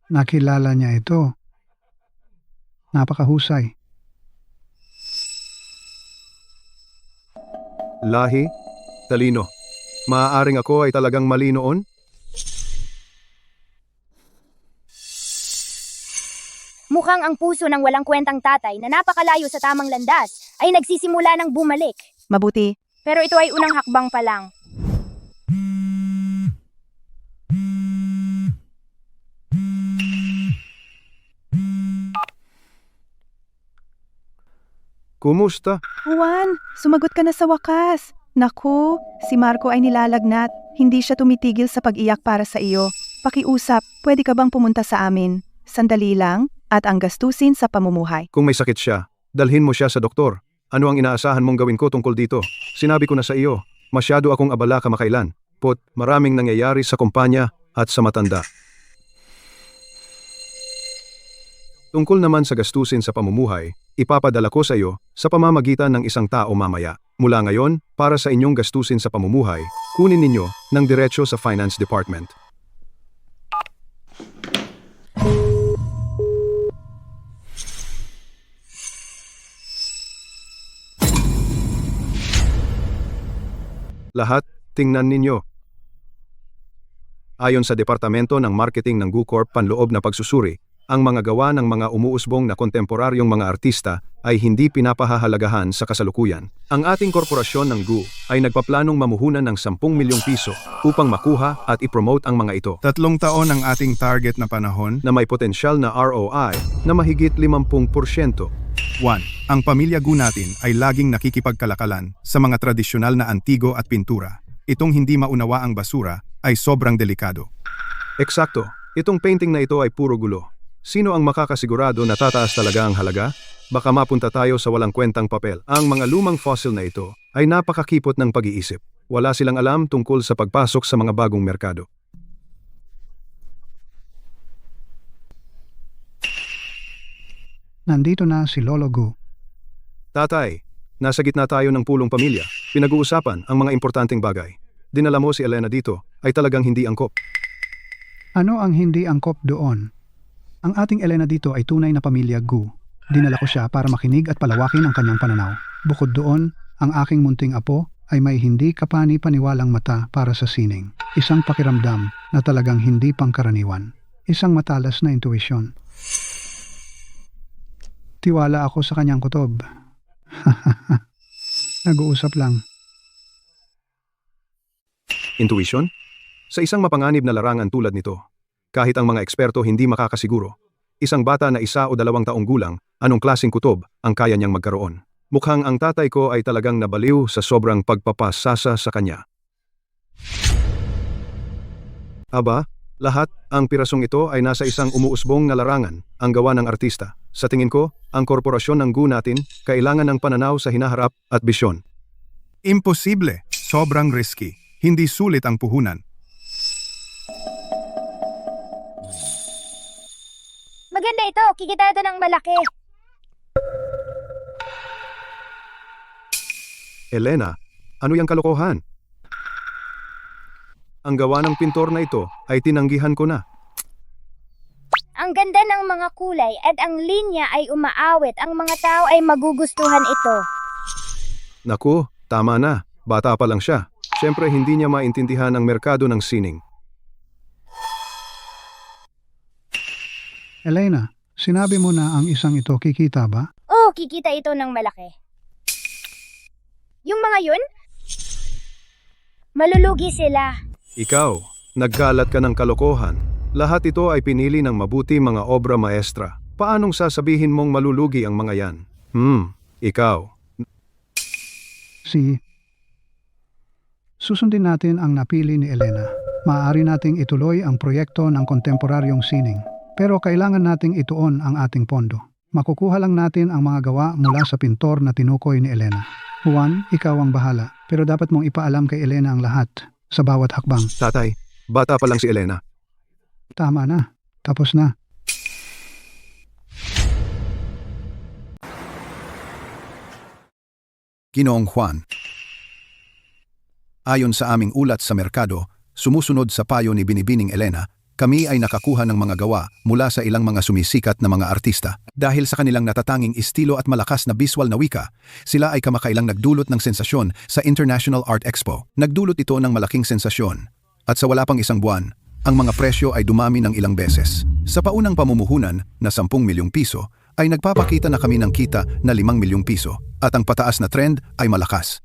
nakilala niya ito. Napakahusay. Lahi? Talino. Maaaring ako ay talagang mali noon? Mukhang ang puso ng walang kwentang tatay na napakalayo sa tamang landas ay nagsisimula ng bumalik. Mabuti, Pero ito ay unang hakbang pa lang. Kumusta? Juan, sumagot ka na sa wakas. Naku, si Marco ay nilalagnat. Hindi siya tumitigil sa pag-iyak para sa iyo. Pakiusap, pwede ka bang pumunta sa amin? Sandali lang, at ang gastusin sa pamumuhay. Kung may sakit siya, dalhin mo siya sa doktor. Ano ang inaasahan mong gawin ko tungkol dito? Sinabi ko na sa iyo, masyado akong abala kamakailan. Maraming nangyayari sa kumpanya at sa matanda. Tungkol naman sa gastusin sa pamumuhay, ipapadala ko sa iyo sa pamamagitan ng isang tao mamaya. Mula ngayon, para sa inyong gastusin sa pamumuhay, kunin ninyo ng diretsyo sa Finance Department. Lahat, tingnan ninyo. Ayon sa Departamento ng Marketing ng Gu Corp panloob na pagsusuri, ang mga gawa ng mga umuusbong na kontemporaryong mga artista ay hindi pinapahahalagahan sa kasalukuyan. Ang ating korporasyon ng Gu ay nagpaplanong mamuhunan ng 10 milyong piso upang makuha at ipromote ang mga ito 3 taon ang ating target na panahon. na may potensyal na ROI na mahigit 50%. 1. Ang pamilya Gu natin ay laging nakikipagkalakalan sa mga tradisyonal na antigo at pintura. Itong hindi maunawa ang basura ay sobrang delikado. Eksakto, itong painting na ito ay puro gulo. Sino ang makakasigurado na tataas talaga ang halaga? Baka mapunta tayo sa walang kwentang papel. Ang mga lumang fossil na ito ay napakakipot ng pag-iisip. Wala silang alam tungkol sa pagpasok sa mga bagong merkado. Nandito na si Lolo Gu. Tatay, nasa gitna tayo ng pulong pamilya. Pinag-uusapan ang mga importanteng bagay. Dinala mo si Elena dito ay talagang hindi angkop. Ano ang hindi angkop doon? Ang ating Elena dito ay tunay na pamilya Gu. Dinala ko siya para makinig at palawakin ang kanyang pananaw. Bukod doon, ang aking munting apo ay may hindi kapani-paniwalang mata para sa sining. Isang pakiramdam na talagang hindi pangkaraniwan. Isang matalas na intuisyon. Tiwala ako sa kanyang kutob. Nag-uusap lang. Intuition? Sa isang mapanganib na larangan tulad nito, kahit ang mga eksperto hindi makakasiguro, isang bata na 1 o 2 taong gulang, anong klaseng kutob ang kaya niyang magkaroon? Mukhang ang tatay ko ay talagang nabaliw sa sobrang pagpapasasa sa kanya. Aba, lahat ang pirasong ito ay nasa isang umuusbong na larangan, ang gawa ng artista. Sa tingin ko, ang korporasyon ng Gu natin kailangan ng pananaw sa hinaharap at bisyon. Imposible. Sobrang risky. Hindi sulit ang puhunan. Maganda ito, kikita ito ng malaki. Elena, ano yung kalokohan? Ang gawa ng pintor na ito ay tinanggihan ko na. Ang ganda ng mga kulay at ang linya ay umaawit. Ang mga tao ay magugustuhan ito. Naku, tama na. Bata pa lang siya. Siyempre hindi niya maintindihan ang merkado ng sining. Elena, sinabi mo na ang isang ito kikita ba? Oh, kikita ito ng malaki. Yung mga yun? Malulugi sila. Ikaw, nagkalat ka ng kalokohan. Lahat ito ay pinili ng mabuti mga obra maestra. Paanong sasabihin mong malulugi ang mga yan? Ikaw. Susundin natin ang napili ni Elena. Maaari nating ituloy ang proyekto ng kontemporaryong sining. Pero kailangan nating ituon ang ating pondo. Makukuha lang natin ang mga gawa mula sa pintor na tinukoy ni Elena. Juan, ikaw ang bahala. Pero dapat mong ipaalam kay Elena ang lahat sa bawat hakbang. Tatay, bata pa lang si Elena. Tama na. Tapos na. Ginoong Juan. Ayon sa aming ulat sa merkado, sumusunod sa payo ni Binibining Elena, kami ay nakakuha ng mga gawa mula sa ilang mga sumisikat na mga artista. Dahil sa kanilang natatanging estilo at malakas na visual na wika, sila ay kamakailang nagdulot ng sensasyon sa International Art Expo. Nagdulot ito ng malaking sensasyon. At sa wala pang isang buwan, ang mga presyo ay dumami ng ilang beses. Sa paunang pamumuhunan na 10 milyong piso, ay nagpapakita na kami ng kita na 5 milyong piso at ang pataas na trend ay malakas.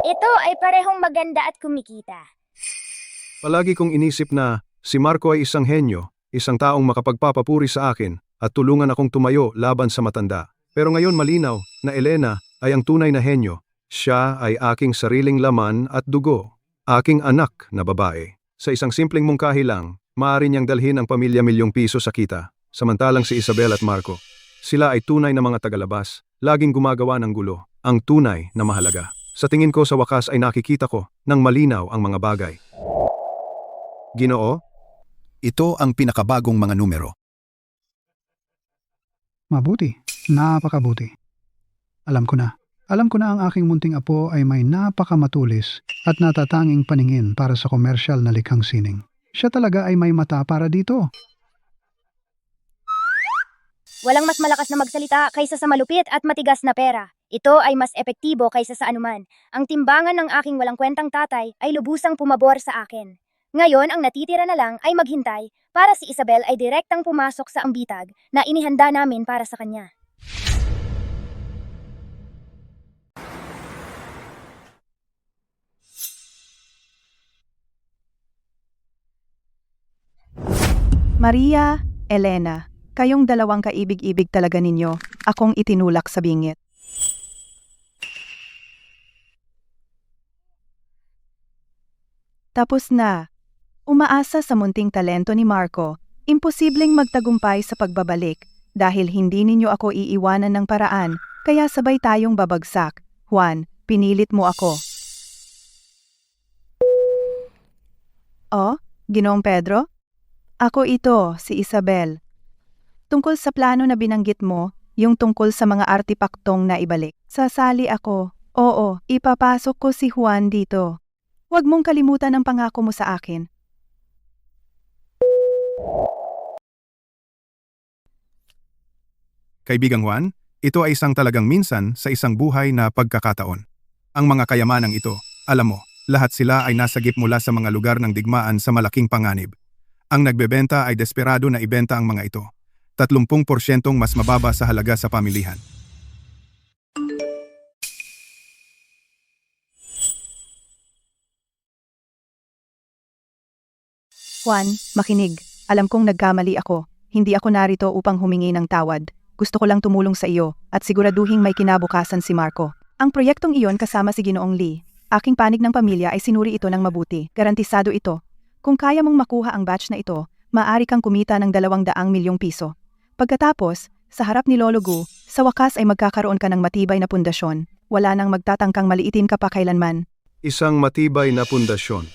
Ito ay parehong maganda at kumikita. Palagi kong inisip na si Marco ay isang henyo, isang taong makapagpapapuri sa akin at tulungan akong tumayo laban sa matanda. Pero ngayon malinaw na Elena ay ang tunay na henyo. Siya ay aking sariling laman at dugo. Aking anak na babae. Sa isang simpleng mungkahi lang, maaari niyang dalhin ang pamilya milyong piso sa kita. Samantalang si Isabel at Marco, sila ay tunay na mga tagalabas, laging gumagawa ng gulo. Ang tunay na mahalaga. Sa tingin ko sa wakas ay nakikita ko ng malinaw ang mga bagay. Ginoo? Ito ang pinakabagong mga numero. Mabuti. Napakabuti. Alam ko na. Alam ko na ang aking munting apo ay may napakamatulis at natatanging paningin para sa komersyal na likhang sining. Siya talaga ay may mata para dito. Walang mas malakas na magsalita kaysa sa malupit at matigas na pera. Ito ay mas epektibo kaysa sa anuman. Ang timbangan ng aking walang kwentang tatay ay lubusang pumabor sa akin. Ngayon, ang natitira na lang ay maghintay para si Isabel ay direktang pumasok sa ambitag na inihanda namin para sa kanya. Maria, Elena, kayong dalawang kaibig-ibig talaga ninyo. Akong itinulak sa bingit. Tapos na. Umaasa sa munting talento ni Marco, imposibleng magtagumpay sa pagbabalik dahil hindi ninyo ako iiwanan ng paraan, kaya sabay tayong babagsak. Juan, pinilit mo ako. Oh, Ginoong Pedro? Ako ito, si Isabel. Tungkol sa plano na binanggit mo, yung tungkol sa mga artipaktong na ibalik. Sasali ako. Oo, ipapasok ko si Juan dito. Huwag mong kalimutan ang pangako mo sa akin. Kaibigang Juan, ito ay isang talagang minsan sa isang buhay na pagkakataon. Ang mga kayamanang ito, alam mo, lahat sila ay nasagip mula sa mga lugar ng digmaan sa malaking panganib. Ang nagbebenta ay desperado na ibenta ang mga ito. 30% mas mababa sa halaga sa pamilihan. Juan, makinig. Alam kong nagkamali ako. Hindi ako narito upang humingi ng tawad. Gusto ko lang tumulong sa iyo at siguraduhing may kinabukasan si Marco. Ang proyektong iyon kasama si Ginoong Lee. Aking panig ng pamilya ay sinuri ito ng mabuti. Garantisado ito. Kung kaya mong makuha ang batch na ito, maaari kang kumita ng 200 milyong piso. Pagkatapos, sa harap ni Lolo Gu, sa wakas ay magkakaroon ka ng matibay na pundasyon. Wala nang magtatangkang maliitin ka pa kailanman. Isang matibay na pundasyon.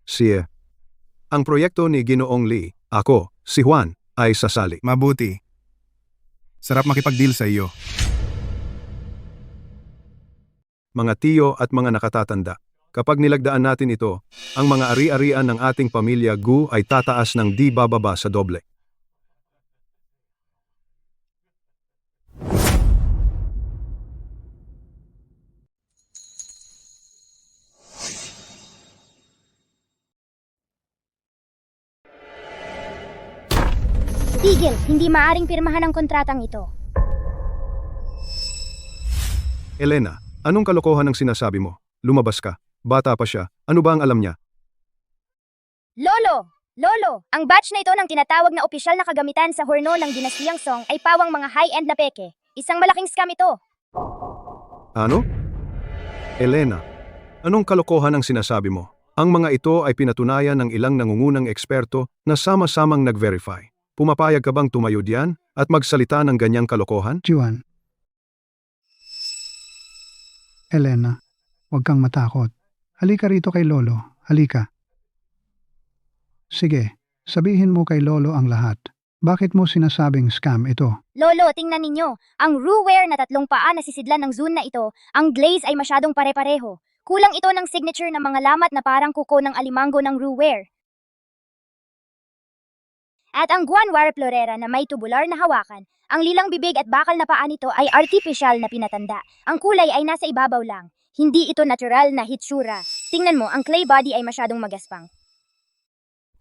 Siya. Ang proyekto ni Ginoong Lee, ako, si Juan, ay sasali. Mabuti. Sarap makipag-deal sa iyo. Mga tiyo at mga nakatatanda. Kapag nilagdaan natin ito, ang mga ari-arian ng ating pamilya Gu ay tataas ng di bababa sa doble. Tigil, hindi maaring pirmahan ang kontratang ito. Elena, anong kalokohan ang sinasabi mo? Lumabas ka. Bata pa siya. Ano ba ang alam niya? Lolo! Lolo! Ang batch na ito ng tinatawag na opisyal na kagamitan sa horno ng dinastiyang Song ay pawang mga high-end na peke. Isang malaking scam ito. Ano? Elena, anong kalokohan ang sinasabi mo? Ang mga ito ay pinatunayan ng ilang nangungunang eksperto na sama-samang nag-verify. Pumapayag ka bang tumayo diyan at magsalita ng ganyang kalokohan? Juan. Elena, huwag kang matakot. Halika rito kay Lolo. Halika. Sige, sabihin mo kay Lolo ang lahat. Bakit mo sinasabing scam ito? Lolo, tingnan ninyo. Ang Ruware na 3 paa na sisidlan ng Zune na ito, ang glaze ay masyadong pare-pareho. Kulang ito ng signature ng mga lamat na parang kuko ng alimango ng Ruware. At ang Guanware Florera na may tubular na hawakan, ang lilang bibig at bakal na paa nito ay artificial na pinatanda. Ang kulay ay nasa ibabaw lang. Hindi ito natural na hitsura. Tingnan mo, ang clay body ay masyadong magaspang.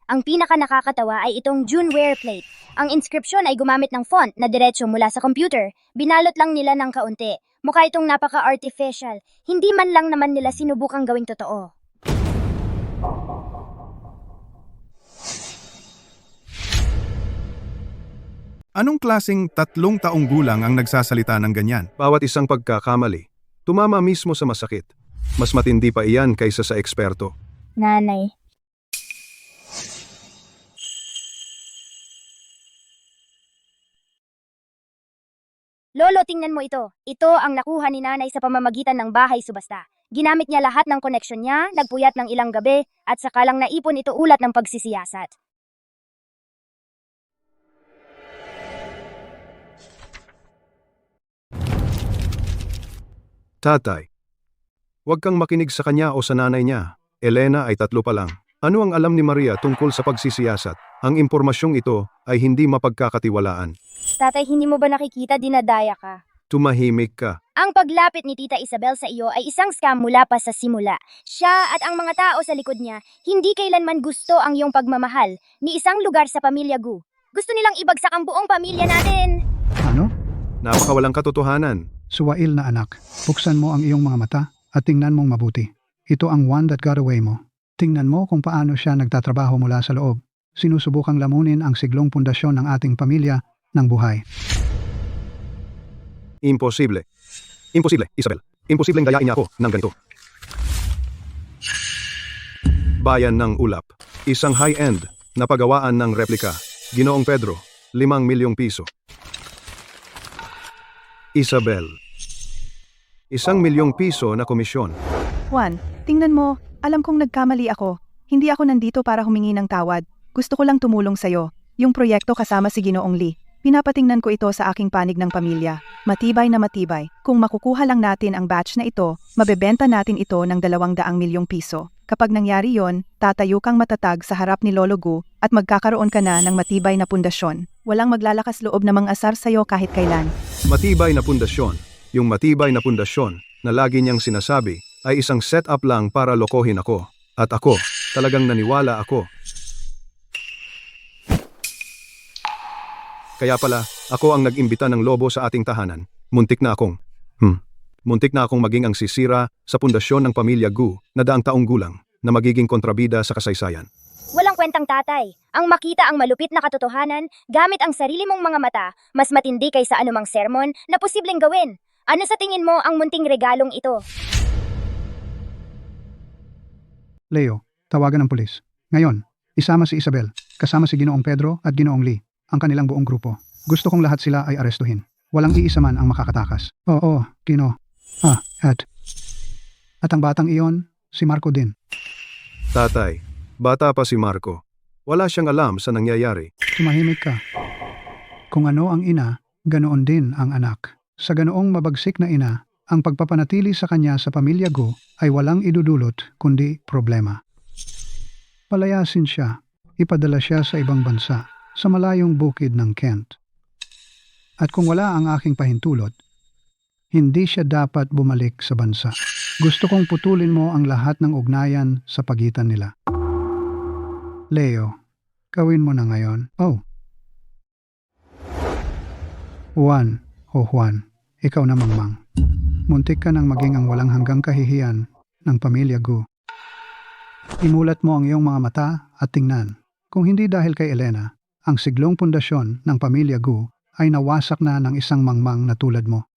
Ang pinaka nakakatawa ay itong Juneware plate. Ang inscription ay gumamit ng font na diretso mula sa computer. Binalot lang nila ng kaunti. Mukha itong napaka-artificial. Hindi man lang naman nila sinubukang gawing totoo. Anong klasing 3 taong gulang ang nagsasalita ng ganyan? Bawat isang pagkakamali, tumama mismo sa masakit. Mas matindi pa iyan kaysa sa eksperto. Nanay. Lolo, tingnan mo ito. Ito ang nakuha ni nanay sa pamamagitan ng bahay subasta. Ginamit niya lahat ng koneksyon niya, nagpuyat ng ilang gabi, at saka lang naipon ito ulat ng pagsisiyasat. Tatay, huwag kang makinig sa kanya o sa nanay niya. Elena ay 3 pa lang. Ano ang alam ni Maria tungkol sa pagsisiyasat? Ang impormasyong ito ay hindi mapagkakatiwalaan. Tatay, hindi mo ba nakikita dinadaya ka? Tumahimik ka. Ang paglapit ni Tita Isabel sa iyo ay isang scam mula pa sa simula. Siya at ang mga tao sa likod niya, hindi kailanman gusto ang iyong pagmamahal ni isang lugar sa pamilya Gu. Gusto nilang ibagsak ang buong pamilya natin. Ano? Napakawalang katotohanan. Suwail na anak, buksan mo ang iyong mga mata at tingnan mong mabuti. Ito ang one that got away mo. Tingnan mo kung paano siya nagtatrabaho mula sa loob. Sinusubukang lamunin ang siglong pundasyon ng ating pamilya ng buhay. Imposible. Imposible, Isabel. Imposibleng dayain niya ako ng ganito. Bayan ng Ulap. Isang high-end na pagawaan ng replika. Ginoong Pedro, 5 milyong piso. Isabel. 1 milyong piso na komisyon. Juan, tingnan mo, alam kong nagkamali ako. Hindi ako nandito para humingi ng tawad. Gusto ko lang tumulong sa'yo. Yung proyekto kasama si Ginoong Lee. Pinapatingnan ko ito sa aking panig ng pamilya. Matibay na matibay. Kung makukuha lang natin ang batch na ito, mabebenta natin ito ng 200 milyong piso. Kapag nangyari yon, tatayo kang matatag sa harap ni Lolo Gu at magkakaroon ka na ng matibay na pundasyon. Walang maglalakas loob na mang-asar sa'yo kahit kailan. Matibay na pundasyon. Yung matibay na pundasyon na lagi niyang sinasabi ay isang setup lang para lokohin ako. At ako, talagang naniwala ako. Kaya pala, ako ang nag-imbita ng lobo sa ating tahanan. Muntik na akong maging ang sisira sa pundasyon ng pamilya Gu na 100 taong gulang na magiging kontrabida sa kasaysayan. Walang kwentang tatay. Ang makita ang malupit na katotohanan gamit ang sarili mong mga mata, mas matindi kaysa anumang sermon na posibleng gawin. Ano sa tingin mo ang munting regalong ito? Leo, tawagan ng pulis. Ngayon, isama si Isabel, kasama si Ginoong Pedro at Ginoong Lee, ang kanilang buong grupo. Gusto kong lahat sila ay arestuhin. Walang iisa man ang makakatakas. Oo, Gino. At ang batang iyon, si Marco din. Tatay, bata pa si Marco. Wala siyang alam sa nangyayari. Tumahimik ka. Kung ano ang ina, ganoon din ang anak. Sa ganoong mabagsik na ina, ang pagpapanatili sa kanya sa pamilya Gu ay walang idudulot kundi problema. Palayasin siya, ipadala siya sa ibang bansa, sa malayong bukid ng Kent. At kung wala ang aking pahintulot, hindi siya dapat bumalik sa bansa. Gusto kong putulin mo ang lahat ng ugnayan sa pagitan nila. Leo, gawin mo na ngayon. Oh, Juan, Juan, ikaw na mangmang. Muntik ka nang maging ang walang hanggang kahihiyan ng pamilya Gu. Imulat mo ang iyong mga mata at tingnan. Kung hindi dahil kay Elena, ang siglong pundasyon ng pamilya Gu ay nawasak na ng isang mangmang na tulad mo.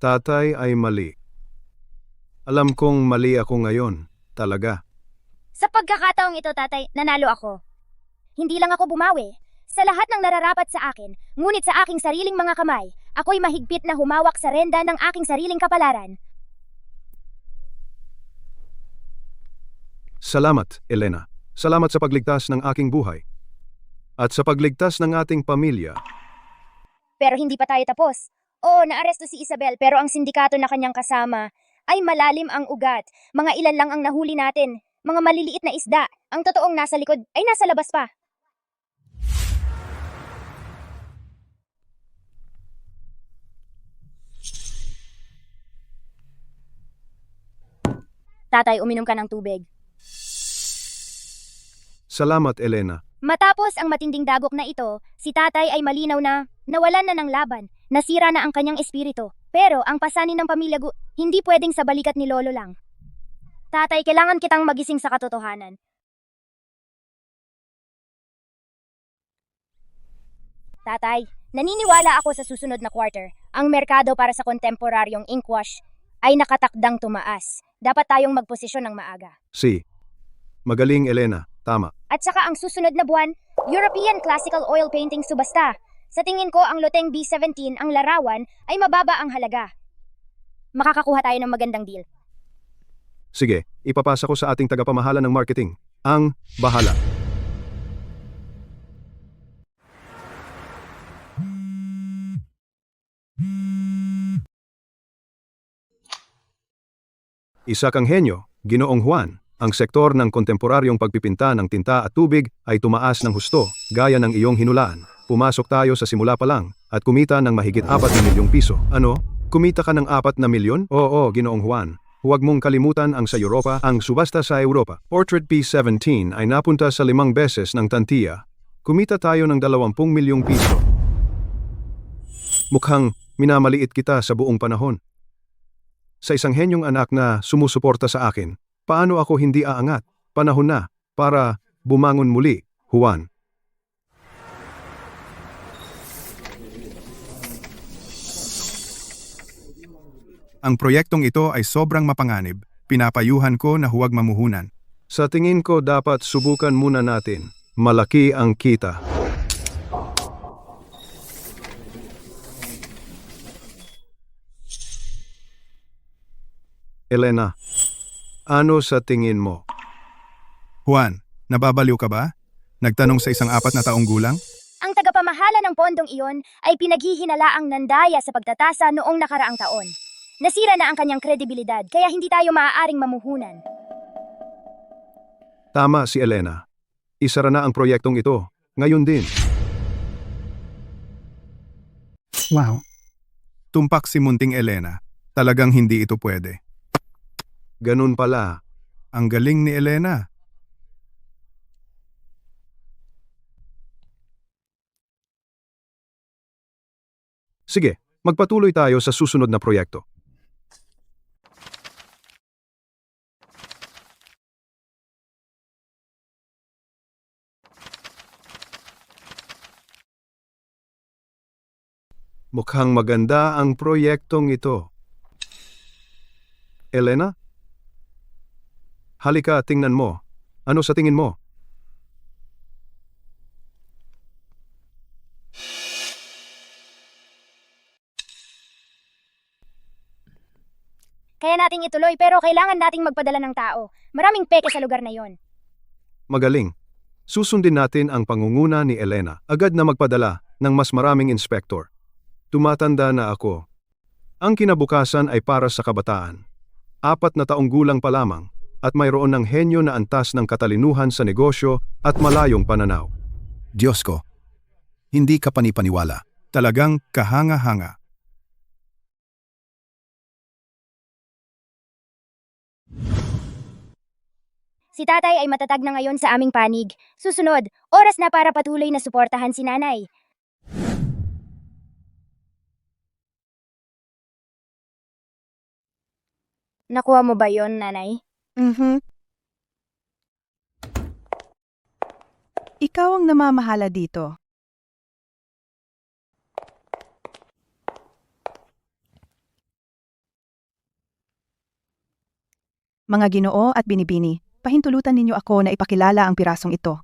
Tatay ay mali. Alam kong mali ako ngayon, talaga. Sa pagkakataong ito, tatay, nanalo ako. Hindi lang ako bumawi. Sa lahat ng nararapat sa akin, ngunit sa aking sariling mga kamay, ako'y mahigpit na humawak sa renda ng aking sariling kapalaran. Salamat, Elena. Salamat sa pagligtas ng aking buhay. At sa pagligtas ng ating pamilya. Pero hindi pa tayo tapos. Oo, naaresto si Isabel pero ang sindikato na kanyang kasama ay malalim ang ugat. Mga ilan lang ang nahuli natin. Mga maliliit na isda. Ang totoong nasa likod ay nasa labas pa. Tatay, uminom ka ng tubig. Salamat, Elena. Matapos ang matinding dagok na ito, si tatay ay malinaw na nawalan na ng laban, nasira na ang kanyang espiritu. Pero ang pasanin ng pamilya Gu, hindi pwedeng sa balikat ni Lolo lang. Tatay, kailangan kitang magising sa katotohanan. Tatay, naniniwala ako sa susunod na quarter. Ang merkado para sa kontemporaryong inkwash ay nakatakdang tumaas. Dapat tayong magposisyon ng maaga. Si. Magaling, Elena. Tama. At saka ang susunod na buwan, European Classical Oil Painting Subasta. Sa tingin ko ang loteng B17 ang larawan ay mababa ang halaga. Makakakuha tayo ng magandang deal. Sige, ipapasa ko sa ating tagapamahala ng marketing. Ang bahala. Isa kang henyo, Ginoong Juan. Ang sektor ng kontemporaryong pagpipinta ng tinta at tubig ay tumaas ng husto, gaya ng iyong hinulaan. Pumasok tayo sa simula pa lang at kumita ng mahigit 4 na milyong piso. Ano? Kumita ka ng 4 na milyon? Oo, Ginoong Juan. Huwag mong kalimutan ang sa Europa, ang subasta sa Europa. Portrait P17 ay napunta sa 5 beses ng tantiya. Kumita tayo ng 20 milyong piso. Mukhang minamaliit kita sa buong panahon. Sa isang henyong anak na sumusuporta sa akin, paano ako hindi aangat? Panahon na para bumangon muli, Juan. Ang proyektong ito ay sobrang mapanganib. Pinapayuhan ko na huwag mamuhunan. Sa tingin ko dapat subukan muna natin. Malaki ang kita. Elena, ano sa tingin mo? Juan, nababaliw ka ba? Nagtanong sa isang 4 na taong gulang? Ang tagapamahala ng pondong iyon ay pinaghihinalaang nandaya sa pagtatasa noong nakaraang taon. Nasira na ang kanyang kredibilidad kaya hindi tayo maaaring mamuhunan. Tama si Elena. Isara na ang proyektong ito. Ngayon din. Wow, Tumpak si Munting Elena. Talagang hindi ito pwede. Ganun pala. Ang galing ni Elena. Sige, magpatuloy tayo sa susunod na proyekto. Mukhang maganda ang proyektong ito. Elena? Halika, tingnan mo. Ano sa tingin mo? Kaya nating ituloy pero kailangan nating magpadala ng tao. Maraming peke sa lugar na yon. Magaling. Susundin natin ang pangunguna ni Elena. Agad na magpadala ng mas maraming inspektor. Tumatanda na ako. Ang kinabukasan ay para sa kabataan. 4 na taong gulang pa lamang, at mayroon ng henyo na antas ng katalinuhan sa negosyo at malayong pananaw. Diyos ko, hindi ka panipaniwala. Talagang kahanga-hanga. Si tatay ay matatag na ngayon sa aming panig. Susunod, oras na para patuloy na suportahan si nanay. Nakuha mo ba yon, nanay? Ikaw ang namamahala dito. Mga Ginoo at Binibini, pahintulutan ninyo ako na ipakilala ang pirasong ito.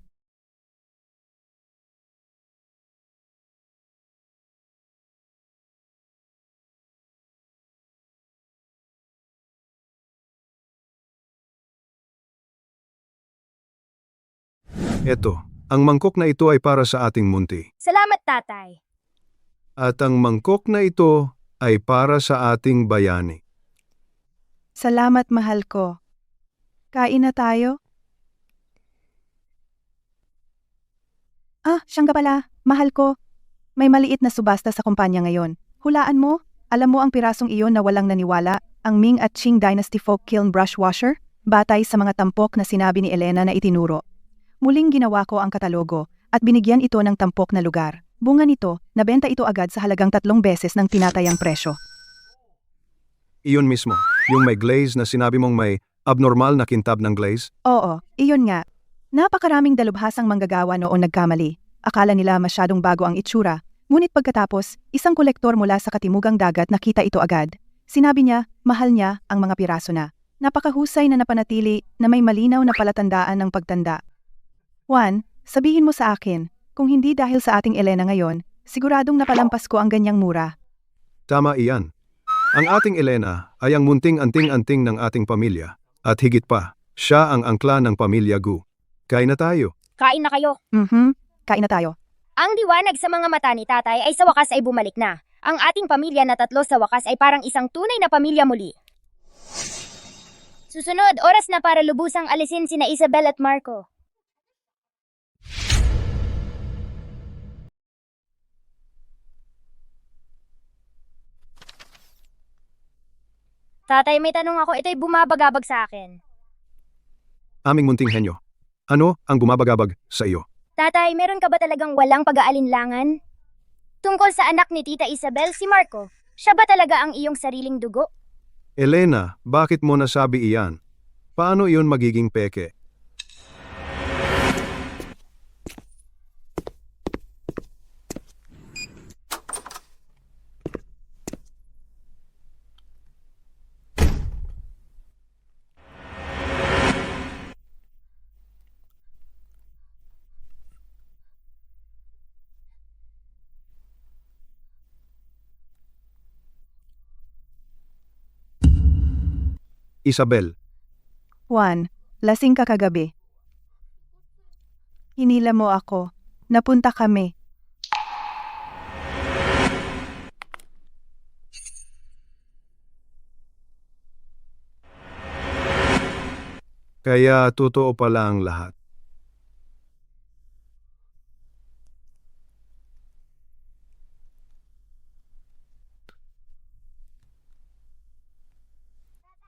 Eto, ang mangkok na ito ay para sa ating munti. Salamat, tatay. At ang mangkok na ito ay para sa ating bayani. Salamat, mahal ko. Kain na tayo? Siyang pala, mahal ko. May maliit na subasta sa kumpanya ngayon. Hulaan mo, alam mo ang pirasong iyon na walang naniwala, ang Ming at Qing Dynasty Folk Kiln Brush Washer, batay sa mga tampok na sinabi ni Elena na itinuro. Muling ginawa ko ang katalogo at binigyan ito ng tampok na lugar. Bunga nito, nabenta ito agad sa halagang 3 beses ng tinatayang presyo. Iyon mismo, yung may glaze na sinabi mong may abnormal na kintab ng glaze. Oo, iyon nga. Napakaraming dalubhasang manggagawa noon nagkamali. Akala nila masyadong bago ang itsura. Ngunit pagkatapos, isang kolektor mula sa katimugang dagat nakita ito agad. Sinabi niya, mahal niya ang mga piraso na. Napakahusay na napanatili na may malinaw na palatandaan ng pagtanda. Juan, sabihin mo sa akin, kung hindi dahil sa ating Elena ngayon, siguradong napalampas ko ang ganyang mura. Tama iyan. Ang ating Elena ay ang munting anting-anting ng ating pamilya. At higit pa, siya ang angkla ng pamilya Gu. Kain na tayo. Kain na kayo. Kain na tayo. Ang liwanag sa mga mata ni tatay ay sa wakas ay bumalik na. Ang ating pamilya na 3 sa wakas ay parang isang tunay na pamilya muli. Susunod, oras na para lubusang alisin sina Isabel at Marco. Tatay, may tanong ako. Ito'y bumabagabag sa akin. Aming munting henyo. Ano ang bumabagabag sa iyo? Tatay, meron ka ba talagang walang pag-aalinlangan? Tungkol sa anak ni Tita Isabel, si Marco. Siya ba talaga ang iyong sariling dugo? Elena, bakit mo nasabi iyan? Paano iyon magiging peke? Isabel, Juan, lasing ka kagabi. Hinila mo ako. Napunta kami. kaya totoo pala ang lahat.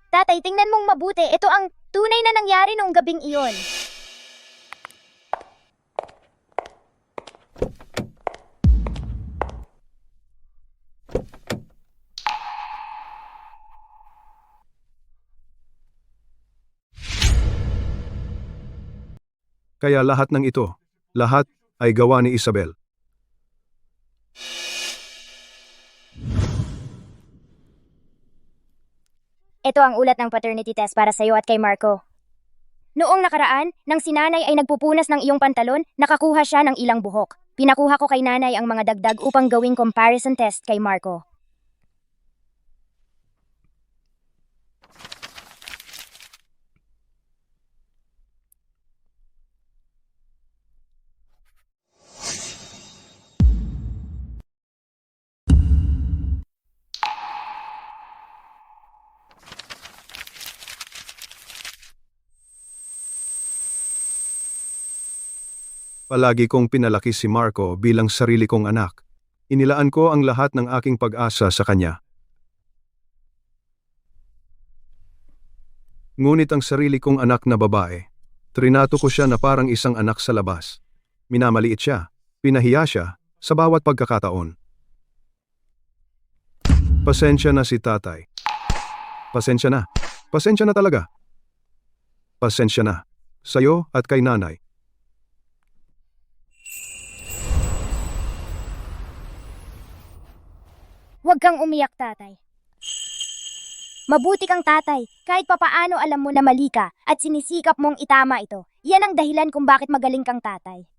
Tatay, tingnan mong mabuti. Ito ang tunay na nangyari noong gabing iyon. Kaya lahat ng ito, lahat ay gawa ni Isabel. Ito ang ulat ng paternity test para sa iyo at kay Marco. Noong nakaraan, nang si nanay ay nagpupunas ng iyong pantalon, nakakuha siya ng ilang buhok. Pinakuha ko kay nanay ang mga dagdag upang gawing comparison test kay Marco. Palagi kong pinalaki si Marco bilang sarili kong anak. Inilaan ko ang lahat ng aking pag-asa sa kanya. Ngunit ang sarili kong anak na babae, trinato ko siya na parang isang anak sa labas. Minamaliit siya, pinahiya siya, sa bawat pagkakataon. Pasensya na si tatay. Pasensya na. Pasensya na talaga. Pasensya na. Sa'yo at kay nanay. Huwag kang umiyak, tatay. Mabuti kang tatay, kahit papaano alam mo na mali ka at sinisikap mong itama ito. Yan ang dahilan kung bakit magaling kang tatay.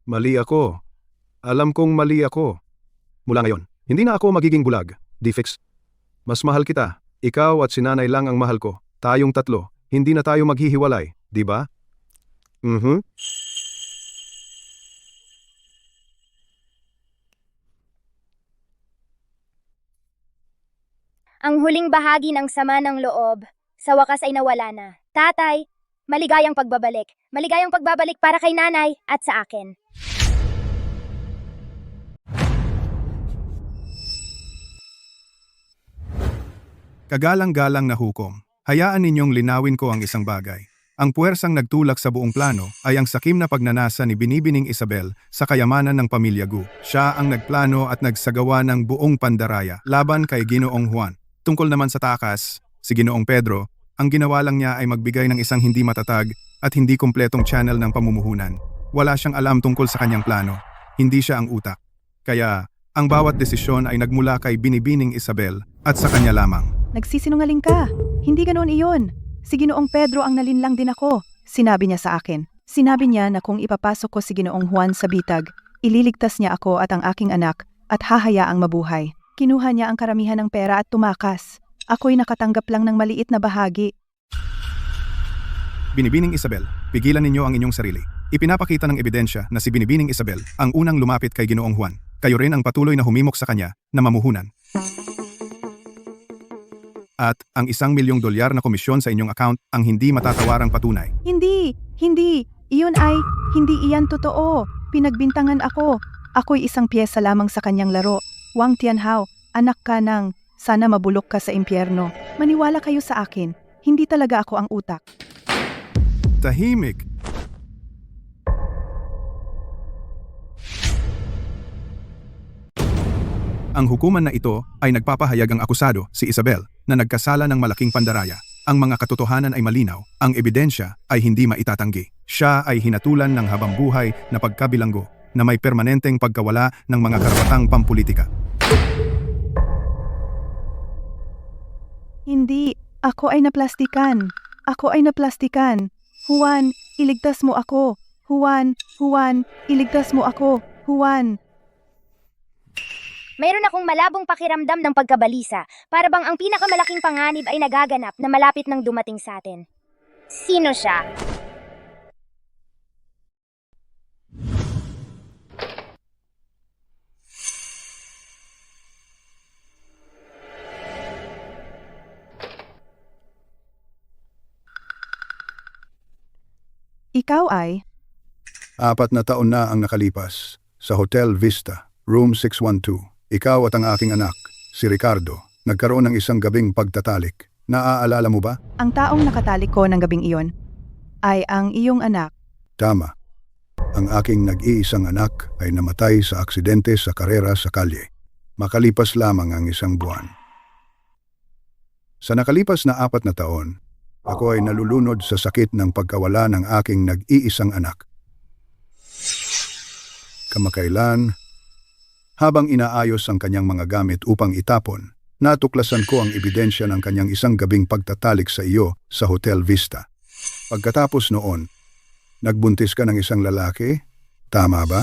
Mali ako. Alam kong mali ako. Mula ngayon, hindi na ako magiging bulag. Defix. Mas mahal kita. Ikaw at si nanay lang ang mahal ko. Tayong tatlo. Hindi na tayo maghihiwalay, di ba? Ang huling bahagi ng sama ng loob, sa wakas ay nawala na. Tatay, maligayang pagbabalik. Maligayang pagbabalik para kay nanay at sa akin. Kagalang-galang na hukom, hayaan ninyong linawin ko ang isang bagay. Ang puwersang nagtulak sa buong plano ay ang sakim na pagnanasa ni Binibining Isabel sa kayamanan ng pamilya Gu. Siya ang nagplano at nagsagawa ng buong pandaraya laban kay Ginoong Juan. Tungkol naman sa takas, si Ginoong Pedro, ang ginawa lang niya ay magbigay ng isang hindi matatag at hindi kumpletong channel ng pamumuhunan. Wala siyang alam tungkol sa kanyang plano. Hindi siya ang utak. Kaya, ang bawat desisyon ay nagmula kay Binibining Isabel at sa kanya lamang. Nagsisinungaling ka. Hindi ganoon iyon. Si Ginoong Pedro ang nalinlang din ako. Sinabi niya sa akin. Sinabi niya na kung ipapasok ko si Ginoong Juan sa bitag, ililigtas niya ako at ang aking anak at hahayaang mabuhay. Kinuha niya ang karamihan ng pera at tumakas. Ako'y nakatanggap lang ng maliit na bahagi. Binibining Isabel, pigilan ninyo ang inyong sarili. Ipinapakita ng ebidensya na si Binibining Isabel ang unang lumapit kay Ginoong Juan. Kayo rin ang patuloy na humimok sa kanya na mamuhunan. At ang $1 milyong na komisyon sa inyong account ang hindi matatawarang patunay. Hindi. Hindi iyan totoo. Pinagbintangan ako. Ako'y isang piyesa lamang sa kanyang laro. Wang Tianhao, anak ka ng, sana mabulok ka sa impyerno. Maniwala kayo sa akin. Hindi talaga ako ang utak. Tahimik. Ang hukuman na ito ay nagpapahayag ang akusado, si Isabel, na nagkasala ng malaking pandaraya. Ang mga katotohanan ay malinaw, ang ebidensya ay hindi maitatanggi. Siya ay hinatulan ng habambuhay na pagkabilanggo na may permanenteng pagkawala ng mga karapatang pampulitika. Hindi. Ako ay naplastikan. Juan, iligtas mo ako. Juan, iligtas mo ako. Juan. Mayroon akong malabong pakiramdam ng pagkabalisa, para bang ang pinakamalaking panganib ay nagaganap na malapit nang dumating sa atin. Sino siya? Ikaw ay? 4 na taon na ang nakalipas. Sa Hotel Vista, Room 612. Ikaw at ang aking anak, si Ricardo, nagkaroon ng isang gabing pagtatalik. Naaalala mo ba? Ang taong nakatalik ko ng gabing iyon ay ang iyong anak. Tama. Ang aking nag-iisang anak ay namatay sa aksidente sa karera sa kalye. Makalipas lamang ang 1 buwan. Sa nakalipas na 4 na taon, ako ay nalulunod sa sakit ng pagkawala ng aking nag-iisang anak. Kamakailan, habang inaayos ang kanyang mga gamit upang itapon, natuklasan ko ang ebidensya ng kanyang isang gabing pagtatalik sa iyo sa Hotel Vista. Pagkatapos noon, nagbuntis ka ng isang lalaki, tama ba?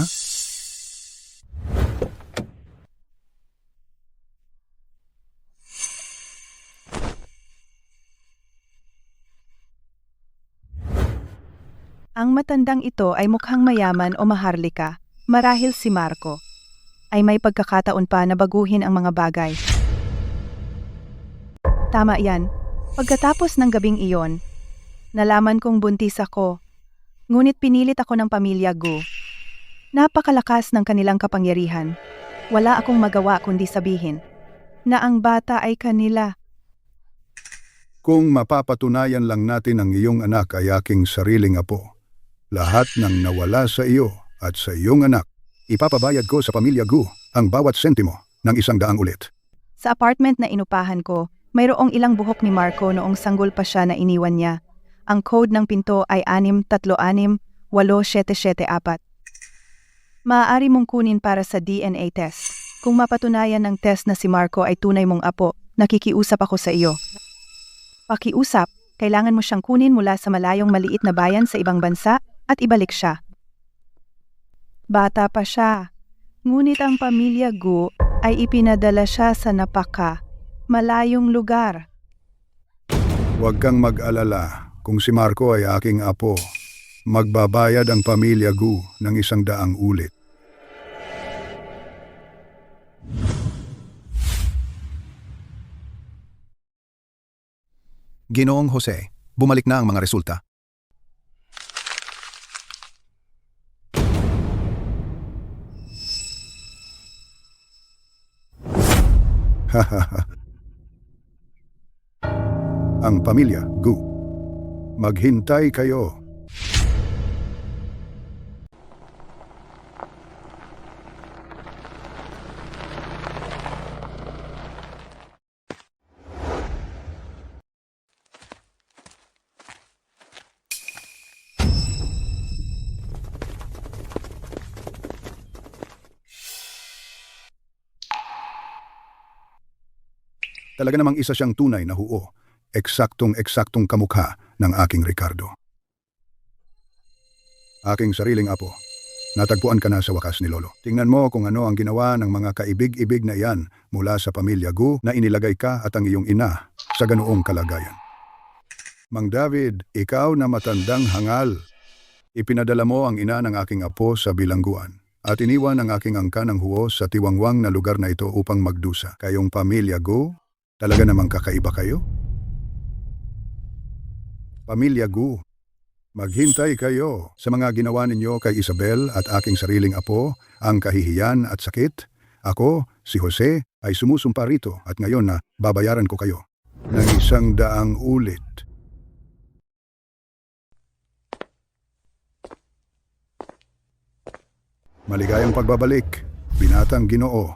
Ang matandang ito ay mukhang mayaman o maharlika. Marahil si Marco ay may pagkakataon pa na baguhin ang mga bagay. Tama yan. Pagkatapos ng gabing iyon, nalaman kong buntis ako. Ngunit pinilit ako ng pamilya Gu. Napakalakas ng kanilang kapangyarihan. Wala akong magawa kundi sabihin na ang bata ay kanila. Kung mapapatunayan lang natin ang iyong anak ay aking sariling apo, lahat ng nawala sa iyo at sa iyong anak, ipapabayad ko sa pamilya Gu ang bawat sentimo ng 100 ulit. Sa apartment na inupahan ko, mayroong ilang buhok ni Marco noong sanggol pa siya na iniwan niya. Ang code ng pinto ay 6368774. Maaari mong kunin para sa DNA test. Kung mapatunayan ng test na si Marco ay tunay mong apo, nakikiusap ako sa iyo. Pakiusap, kailangan mo siyang kunin mula sa malayong maliit na bayan sa ibang bansa at ibalik siya. Bata pa siya, ngunit ang pamilya Gu ay ipinadala siya sa malayong lugar. Huwag kang mag-alala, kung si Marco ay aking apo, magbabayad ang pamilya Gu ng 100 ulit. Ginoong Jose, bumalik na ang mga resulta. Ang pamilya Gu, maghintay kayo. Talaga namang isa siyang tunay na huo, eksaktong kamukha ng aking Ricardo. Aking sariling apo, natagpuan ka na sa wakas ni Lolo. Tingnan mo kung ano ang ginawa ng mga kaibig-ibig na iyan mula sa pamilya Gu na inilagay ka at ang iyong ina sa ganoong kalagayan. Mang David, ikaw na matandang hangal, ipinadala mo ang ina ng aking apo sa bilangguan at iniwan ang aking angka ng huo sa tiwangwang na lugar na ito upang magdusa. Kayong pamilya Gu, talaga namang kakaiba kayo? Pamilya Gu, maghintay kayo sa mga ginawa ninyo kay Isabel at aking sariling apo, ang kahihiyan at sakit. Ako, si Jose, ay sumusumpa rito at ngayon na babayaran ko kayo ng 100 ulit. Maligayang pagbabalik, binatang Ginoo.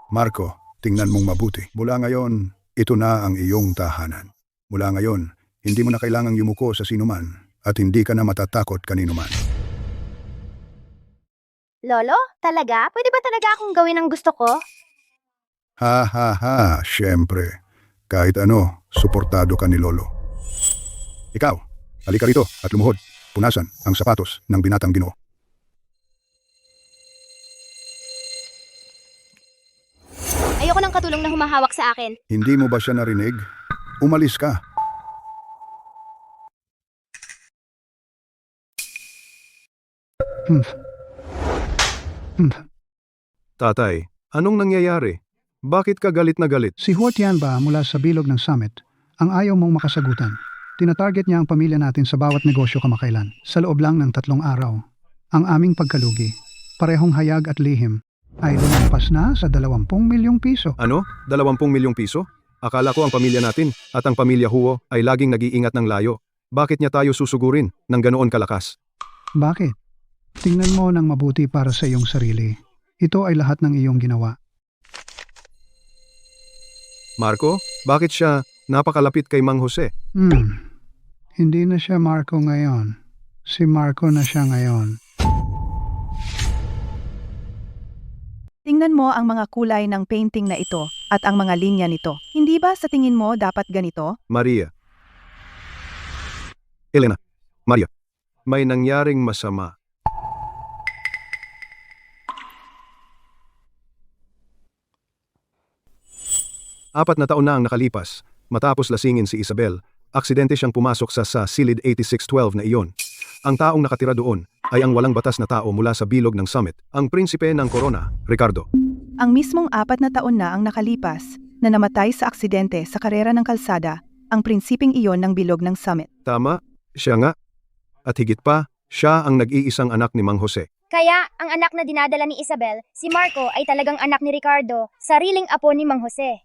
Marco, tingnan mong mabuti. Mula ngayon, ito na ang iyong tahanan. Mula ngayon, hindi mo na kailangang yumuko sa sinuman at hindi ka na matatakot kaninuman. Lolo, talaga? Pwede ba talaga akong gawin ang gusto ko? Ha ha ha, syempre. Kahit ano, suportado ka ni Lolo. Ikaw, halika rito at lumuhod. Punasan ang sapatos ng binatang Ginoo. Ayoko ng katulong na humahawak sa akin. Hindi mo ba siya narinig? Umalis ka. Tatay, anong nangyayari? Bakit ka galit na galit? Si Huo Tianba mula sa bilog ng summit, ang ayaw mong makasagutan. Tinatarget niya ang pamilya natin sa bawat negosyo kamakailan. Sa loob lang ng 3 araw, ang aming pagkalugi, parehong hayag at lihim, ay lumampas na sa 20 milyong piso. Ano? 20 milyong piso? Akala ko ang pamilya natin at ang pamilya Huo ay laging nag-iingat ng layo. Bakit niya tayo susugurin ng ganoon kalakas? Bakit? Tingnan mo ng mabuti para sa iyong sarili. Ito ay lahat ng iyong ginawa. Marco, bakit siya napakalapit kay Mang Jose? Hindi na siya Marco ngayon. Si Marco na siya ngayon. Tingnan mo ang mga kulay ng painting na ito at ang mga linya nito. Hindi ba sa tingin mo dapat ganito? Maria. Elena. Maria. May nangyaring masama. Apat na taon na ang nakalipas. Matapos lasingin si Isabel, aksidente siyang pumasok sa silid 8612 na iyon. Ang taong nakatira doon ay ang walang batas na tao mula sa bilog ng summit, ang prinsipe ng Corona, Ricardo. Ang mismong 4 na taon na ang nakalipas, na namatay sa aksidente sa karera ng kalsada, ang prinsiping iyon ng bilog ng summit. Tama, siya nga. At higit pa, siya ang nag-iisang anak ni Mang Jose. Kaya, ang anak na dinadala ni Isabel, si Marco ay talagang anak ni Ricardo, sariling apo ni Mang Jose.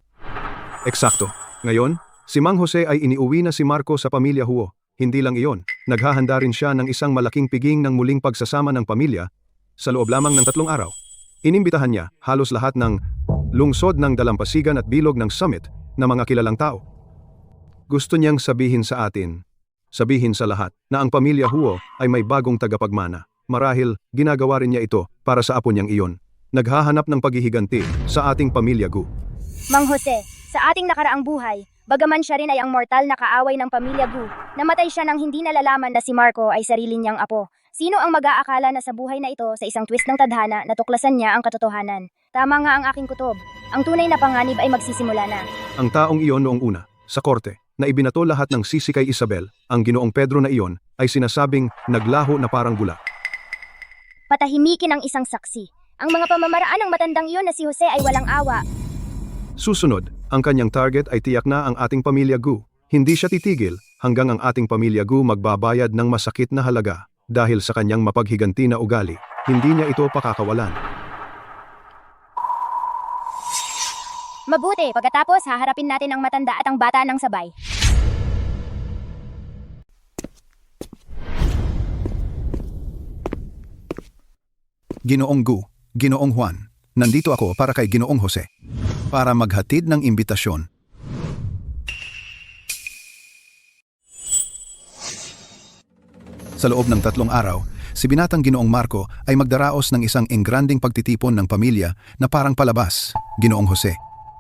Eksakto. Ngayon, si Mang Jose ay iniuwi na si Marco sa pamilya Huo. Hindi lang iyon, naghahanda rin siya ng isang malaking piging ng muling pagsasama ng pamilya sa loob lamang ng 3 araw. Inimbitahan niya halos lahat ng lungsod ng dalampasigan at bilog ng summit na mga kilalang tao. Gusto niyang sabihin sa atin, sabihin sa lahat, na ang pamilya Huo ay may bagong tagapagmana. Marahil, ginagawa rin niya ito para sa apo niyang iyon. Naghahanap ng paghihiganti sa ating pamilya Gu. Mang Jose, sa ating nakaraang buhay, bagaman siya rin ay ang mortal na kaaway ng pamilya Gu, namatay siya nang hindi nalalaman na si Marco ay sarili niyang apo. Sino ang mag-aakala na sa buhay na ito sa isang twist ng tadhana natuklasan niya ang katotohanan? Tama nga ang aking kutob. Ang tunay na panganib ay magsisimula na. Ang taong iyon noong una, sa korte, na ibinato lahat ng sisi kay Isabel, ang Ginoong Pedro na iyon, ay sinasabing naglaho na parang bula. Patahimikin ang isang saksi. Ang mga pamamaraan ng matandang iyon na si Jose ay walang awa. Susunod, ang kanyang target ay tiyak na ang ating pamilya Gu. Hindi siya titigil hanggang ang ating pamilya Gu magbabayad ng masakit na halaga dahil sa kanyang mapaghiganti na ugali. Hindi niya ito pakakawalan. Mabuti, pagkatapos haharapin natin ang matanda at ang bata ng sabay. Ginoong Gu, Ginoong Juan, nandito ako para kay Ginoong Jose. Para maghatid ng imbitasyon. Sa loob ng 3 araw, si binatang Ginoong Marco ay magdaraos ng isang engranding pagtitipon ng pamilya na parang palabas. Ginoong Jose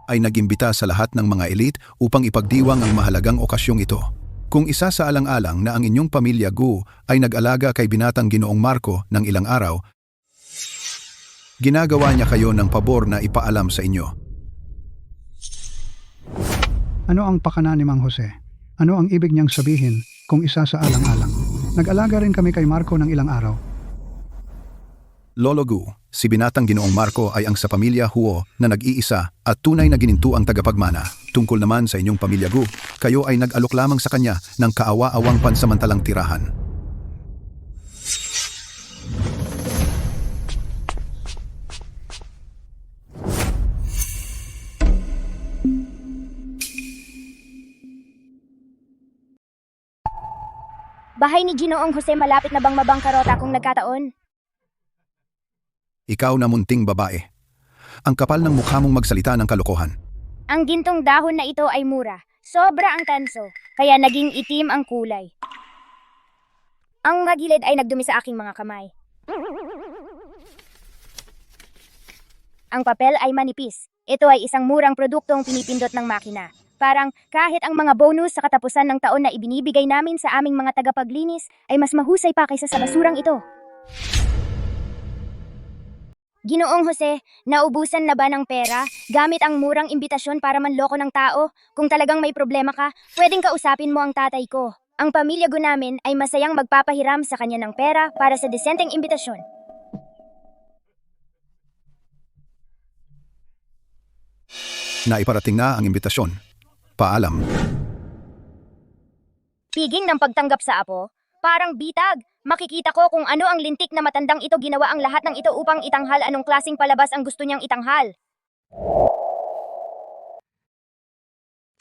ay nagimbita sa lahat ng mga elite upang ipagdiwang ang mahalagang okasyong ito. Kung isa sa alang-alang na ang inyong pamilya Gu ay nag-alaga kay binatang Ginoong Marco ng ilang araw, ginagawa niya kayo ng pabor na ipaalam sa inyo. Ano ang pakana ni Mang Jose? Ano ang ibig niyang sabihin kung isa sa alang-alang? Nag-alaga rin kami kay Marco ng ilang araw. Lolo Gu, si binatang Ginoong Marco ay ang sa pamilya Huo na nag-iisa at tunay na ginintuang tagapagmana. Tungkol naman sa inyong pamilya Gu, kayo ay nag-alok lamang sa kanya ng kaawa-awang pansamantalang tirahan. Bahay ni Ginoong Jose malapit na bang mabangkarota kung nagkataon? Ikaw na munting babae. Ang kapal ng mukha mong magsalita ng kalokohan. Ang gintong dahon na ito ay mura. Sobra ang tanso, kaya naging itim ang kulay. Ang magilid ay nagdumi sa aking mga kamay. Ang papel ay manipis. Ito ay isang murang produktong pinipindot ng makina. Parang kahit ang mga bonus sa katapusan ng taon na ibinibigay namin sa aming mga tagapaglinis ay mas mahusay pa kaysa sa basurang ito. Ginoong Jose, naubusan na ba ng pera gamit ang murang imbitasyon para manloko ng tao? Kung talagang may problema ka, pwedeng kausapin mo ang tatay ko. Ang pamilya ko namin ay masayang magpapahiram sa kanya ng pera para sa disenteng imbitasyon. Naiparating na ang imbitasyon. Paalam. Piging ng pagtanggap sa apo? Parang bitag. Makikita ko kung ano ang lintik na matandang ito ginawa ang lahat ng ito upang itanghal anong klaseng palabas ang gusto niyang itanghal.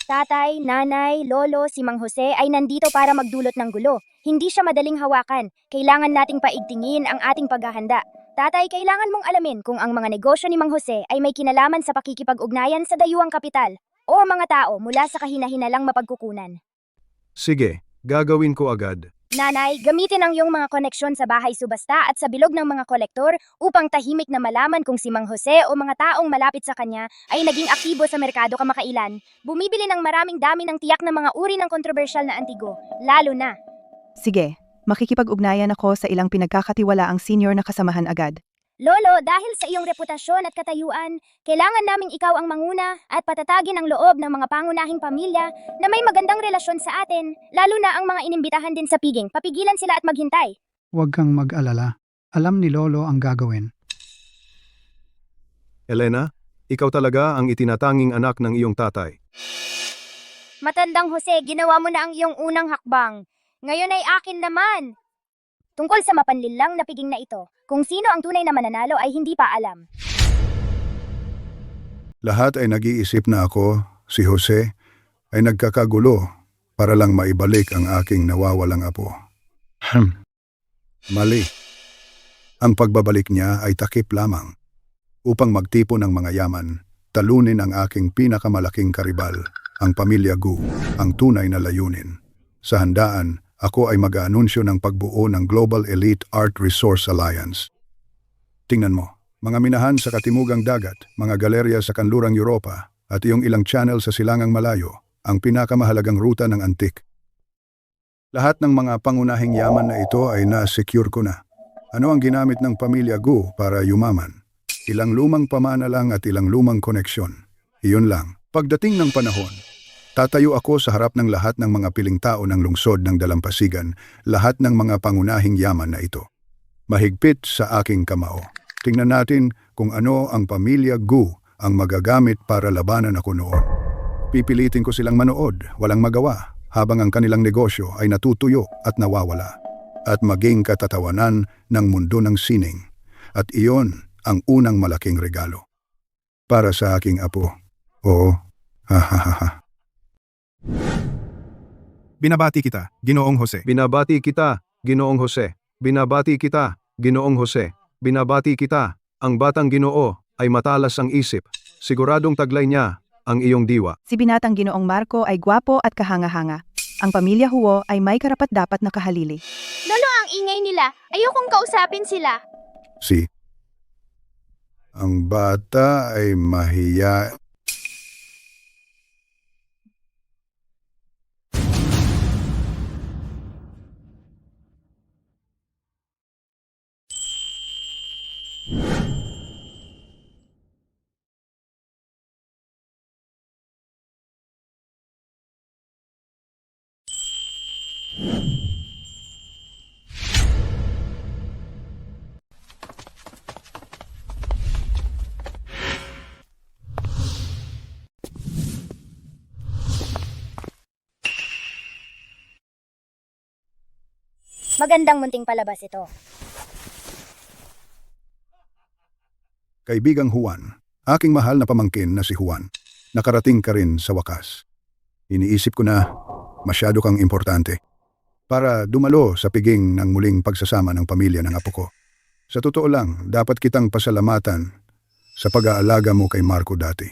Tatay, nanay, lolo, si Mang Jose ay nandito para magdulot ng gulo. Hindi siya madaling hawakan. Kailangan nating paigtingin ang ating paghahanda. Tatay, kailangan mong alamin kung ang mga negosyo ni Mang Jose ay may kinalaman sa pakikipag-ugnayan sa dayuhang kapital o mga tao mula sa kahina-hinalang mapagkukunan. Sige, gagawin ko agad. Nanay, gamitin ang iyong mga koneksyon sa bahay subasta at sa bilog ng mga kolektor upang tahimik na malaman kung si Mang Jose o mga taong malapit sa kanya ay naging aktibo sa merkado kamakailan. Bumibili ng maraming dami ng tiyak na mga uri ng kontrobersyal na antigo, lalo na. Sige, makikipag-ugnayan ako sa ilang pinagkakatiwalaang senior na kasamahan agad. Lolo, dahil sa iyong reputasyon at katayuan, kailangan naming ikaw ang manguna at patatagin ang loob ng mga pangunahing pamilya na may magandang relasyon sa atin, lalo na ang mga inimbitahan din sa piging. Papigilan sila at maghintay. Huwag kang mag-alala. Alam ni Lolo ang gagawin. Elena, Ikaw talaga ang itinatanging anak ng iyong tatay. Matandang Jose, ginawa mo na ang iyong unang hakbang. Ngayon ay akin naman. Tungkol sa mapanlilang na piging na ito, kung sino ang tunay na mananalo ay hindi pa alam. Lahat ay nag-iisip na ako, si Jose, ay nagkakagulo para lang maibalik ang aking nawawalang apo. Mali. Ang pagbabalik niya ay takip lamang. Upang magtipon ng mga yaman, talunin ang aking pinakamalaking karibal, ang pamilya Gu, ang tunay na layunin. Sa handaan, ako ay mag-aanunsyo ng pagbuo ng Global Elite Art Resource Alliance. Tingnan mo, mga minahan sa katimugang dagat, mga galerya sa kanlurang Europa, at iyong ilang channel sa silangang malayo, ang pinakamahalagang ruta ng antik. Lahat ng mga pangunahing yaman na ito ay na-secure ko na. Ano ang ginamit ng pamilya Gu para yumaman? Ilang lumang pamana lang at ilang lumang koneksyon. Iyon lang. Pagdating ng panahon, tatayo ako sa harap ng lahat ng mga piling tao ng lungsod ng dalampasigan, lahat ng mga pangunahing yaman na ito. Mahigpit sa aking kamao. Tingnan natin kung ano ang pamilya Gu ang magagamit para labanan ako noon. Pipilitin ko silang manood, walang magawa, habang ang kanilang negosyo ay natutuyo at nawawala. At maging katatawanan ng mundo ng sining. At iyon ang unang malaking regalo. Para sa aking apo. Oo. Ha. Binabati kita, Ginoong Jose. Binabati kita, Ginoong Jose. Binabati kita, Ginoong Jose. Binabati kita, ang batang Ginoo ay matalas ang isip. Siguradong taglay niya ang iyong diwa. Si binatang Ginoong Marco ay gwapo at kahanga-hanga. Ang pamilya Huo ay may karapat-dapat na kahalili. Lolo, ang ingay nila. Ayokong kausapin sila. Ang bata ay mahiya. Magandang munting palabas ito. Kaibigang Juan, aking mahal na pamangkin na si Juan. Nakarating ka rin sa wakas. Iniisip ko na masyado kang importante para dumalo sa piging ng muling pagsasama ng pamilya ng apo ko. Sa totoo lang, dapat kitang pasalamatan sa pag-aalaga mo kay Marco dati.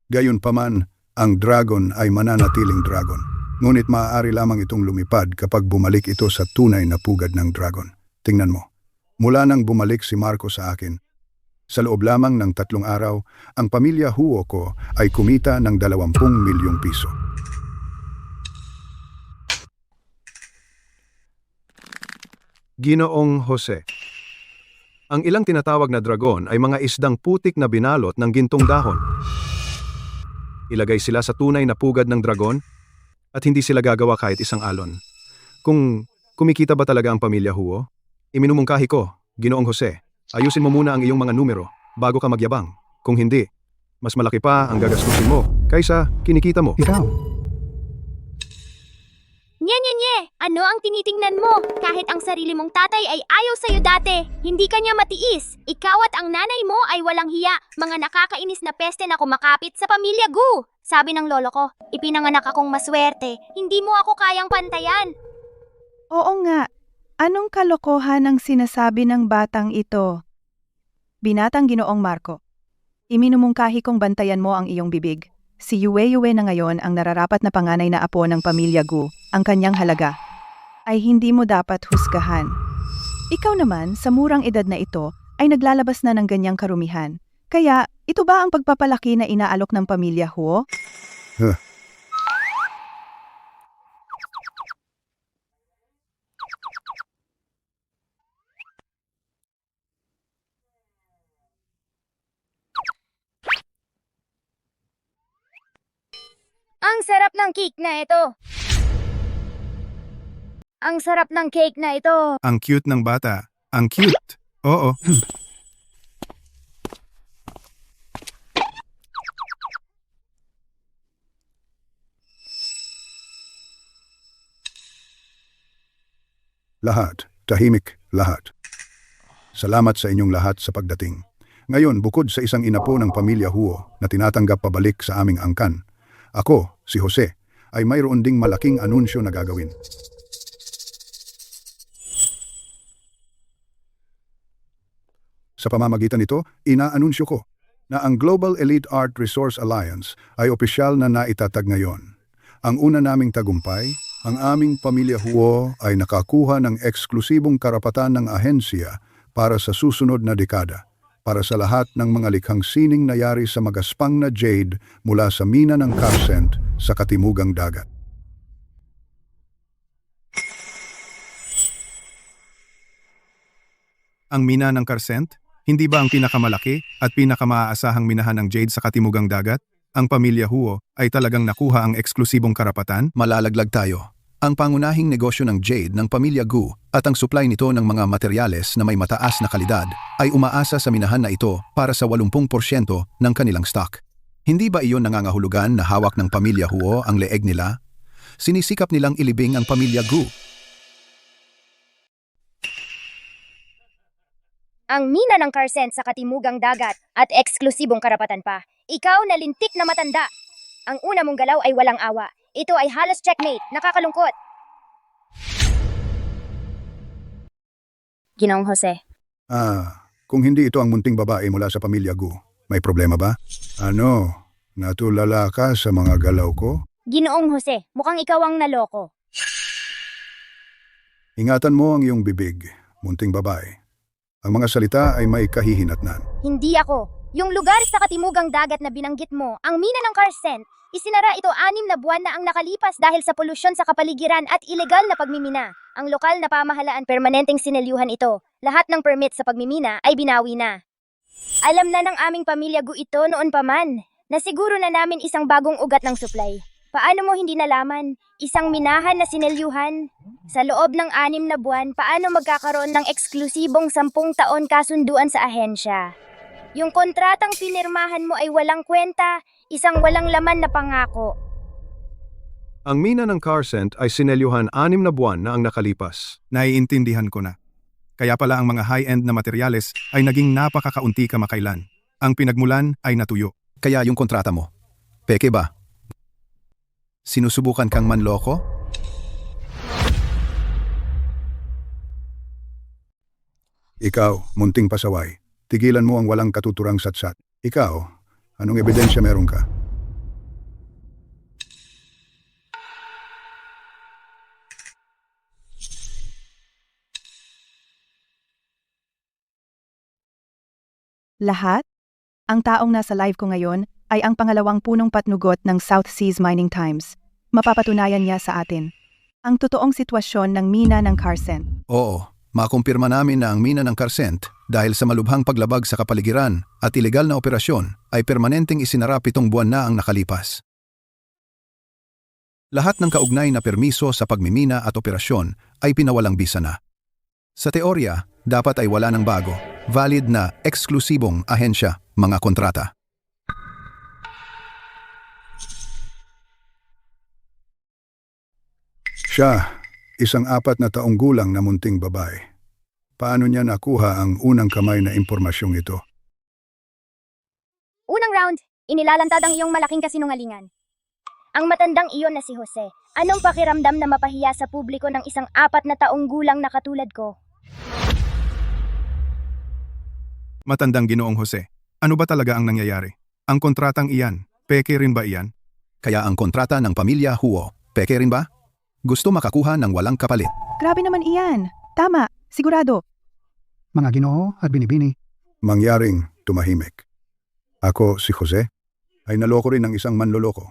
Gayunpaman, ang dragon ay mananatiling dragon. Ngunit maaari lamang itong lumipad kapag bumalik ito sa tunay na pugad ng dragon. Tingnan mo, mula nang bumalik si Marco sa akin, sa loob lamang ng 3 araw, ang pamilya Huo ko ay kumita ng 20 milyong piso. Ginoong Jose. Ang ilang tinatawag na dragon ay mga isdang putik na binalot ng gintong dahon. Ilagay sila sa tunay na pugad ng dragon at hindi sila gagawa kahit isang alon. Kung kumikita ba talaga ang pamilya Huo? Iminumungkahi ko, Ginoong Jose, ayusin mo muna ang iyong mga numero bago ka magyabang. Kung hindi, mas malaki pa ang gagastusin mo kaysa kinikita mo. Ikaw, Nye! Ano ang tinitingnan mo? Kahit ang sarili mong tatay ay ayaw sa'yo dati, hindi kanya matiis. Ikaw at ang nanay mo ay walang hiya, mga nakakainis na peste na kumakapit sa pamilya Gu. Sabi ng lolo ko, ipinanganak akong maswerte, hindi mo ako kayang pantayan. Oo nga, anong kalokohan ang sinasabi ng batang ito? Binatang Ginoong Marco, iminumungkahi kong bantayan mo ang iyong bibig. Si Yue na ngayon ang nararapat na panganay na apo ng pamilya Gu, ang kanyang halaga ay hindi mo dapat husgahan. Ikaw naman, sa murang edad na ito, ay naglalabas na ng ganyang karumihan. Kaya, ito ba ang pagpapalaki na inaalok ng pamilya Huo? Ang sarap ng cake na ito. Ang sarap ng cake na ito. Ang cute ng bata. Ang cute. Oo. Lahat, tahimik, lahat. Salamat sa inyong lahat sa pagdating. Ngayon, bukod sa isang inapo ng pamilya Huo na tinatanggap pabalik sa aming angkan, ako, si Jose, ay mayroon ding malaking anunsyo na gagawin. Sa pamamagitan nito, inaanunsyo ko na ang Global Elite Art Resource Alliance ay opisyal na naitatag ngayon. Ang una naming tagumpay, ang aming pamilya Huo ay nakakuha ng eksklusibong karapatan ng ahensya para sa susunod na dekada, para sa lahat ng mga likhang sining nayari sa magaspang na jade mula sa mina ng Carcent sa katimugang dagat. Ang mina ng Carcent? Hindi ba ang pinakamalaki at pinakamaasahang minahan ng jade sa katimugang dagat? Ang pamilya Huo ay talagang nakuha ang eksklusibong karapatan? Malalaglag tayo. Ang pangunahing negosyo ng jade ng pamilya Gu at ang supply nito ng mga materyales na may mataas na kalidad ay umaasa sa minahan na ito para sa 80% ng kanilang stock. Hindi ba iyon nangangahulugan na hawak ng pamilya Huo ang leeg nila? Sinisikap nilang ilibing ang pamilya Gu. Ang mina ng Carcent sa katimugang dagat at eksklusibong karapatan pa. Ikaw na lintik na matanda. Ang una mong galaw ay walang awa. Ito ay halos checkmate. Nakakalungkot. Ginoong Jose. Kung hindi ito ang munting babae mula sa pamilya Gu, may problema ba? Ano? Natulala ka sa mga galaw ko? Ginoong Jose, mukhang ikaw ang naloko. Ingatan mo ang iyong bibig, munting babae. Ang mga salita ay may kahihinatnan. Hindi ako. Yung lugar sa katimugang dagat na binanggit mo, ang mina ng Carcent, isinara ito 6 na buwan na ang nakalipas dahil sa polusyon sa kapaligiran at ilegal na pagmimina. Ang lokal na pamahalaan permanenteng sinelyuhan ito. Lahat ng permit sa pagmimina ay binawi na. Alam na ng aming pamilya Gu ito noon pa man. Nasiguro na namin isang bagong ugat ng supply. Paano mo hindi nalaman? Isang minahan na sinelyuhan? Sa loob ng 6 na buwan, paano magkakaroon ng eksklusibong 10 taon kasunduan sa ahensya? Yung kontratang pinirmahan mo ay walang kwenta, isang walang laman na pangako. Ang mina ng Carcent ay sinelyuhan 6 na buwan na ang nakalipas. Naiintindihan ko na. Kaya pala ang mga high-end na materyales ay naging napakakaunti kamakailan. Ang pinagmulan ay natuyo. Kaya yung kontrata mo, peke ba? Sinusubukan kang manloko? Ikaw, munting pasaway. Tigilan mo ang walang katuturang satsat. Ikaw, anong ebidensya meron ka? Lahat? Ang taong nasa live ko ngayon ay ang pangalawang punong patnugot ng South Seas Mining Times. Mapapatunayan niya sa atin ang totoong sitwasyon ng mina ng Carcent. Oo, makumpirma namin na ang mina ng Carcent dahil sa malubhang paglabag sa kapaligiran at ilegal na operasyon ay permanenteng isinara 7 buwan na ang nakalipas. Lahat ng kaugnay na permiso sa pagmimina at operasyon ay pinawalang bisa na. Sa teorya, dapat ay wala ng bago, valid na eksklusibong ahensya, mga kontrata. Siya, isang 4 na taong gulang na munting babae. Paano niya nakuha ang unang kamay na impormasyong ito? Unang round, inilalantad ang iyong malaking kasinungalingan. Ang matandang iyon na si Jose, anong pakiramdam na mapahiya sa publiko ng isang 4 na taong gulang na katulad ko? Matandang Ginoong Jose, ano ba talaga ang nangyayari? Ang kontratang iyan, peke rin ba iyan? Kaya ang kontrata ng pamilya Huo, peke rin ba? Gusto makakuha ng walang kapalit. Grabe naman iyan. Tama, sigurado. Mga Ginoo at Binibini, Mangyaring tumahimik. Ako, si Jose, ay naloko rin ng isang manloloko.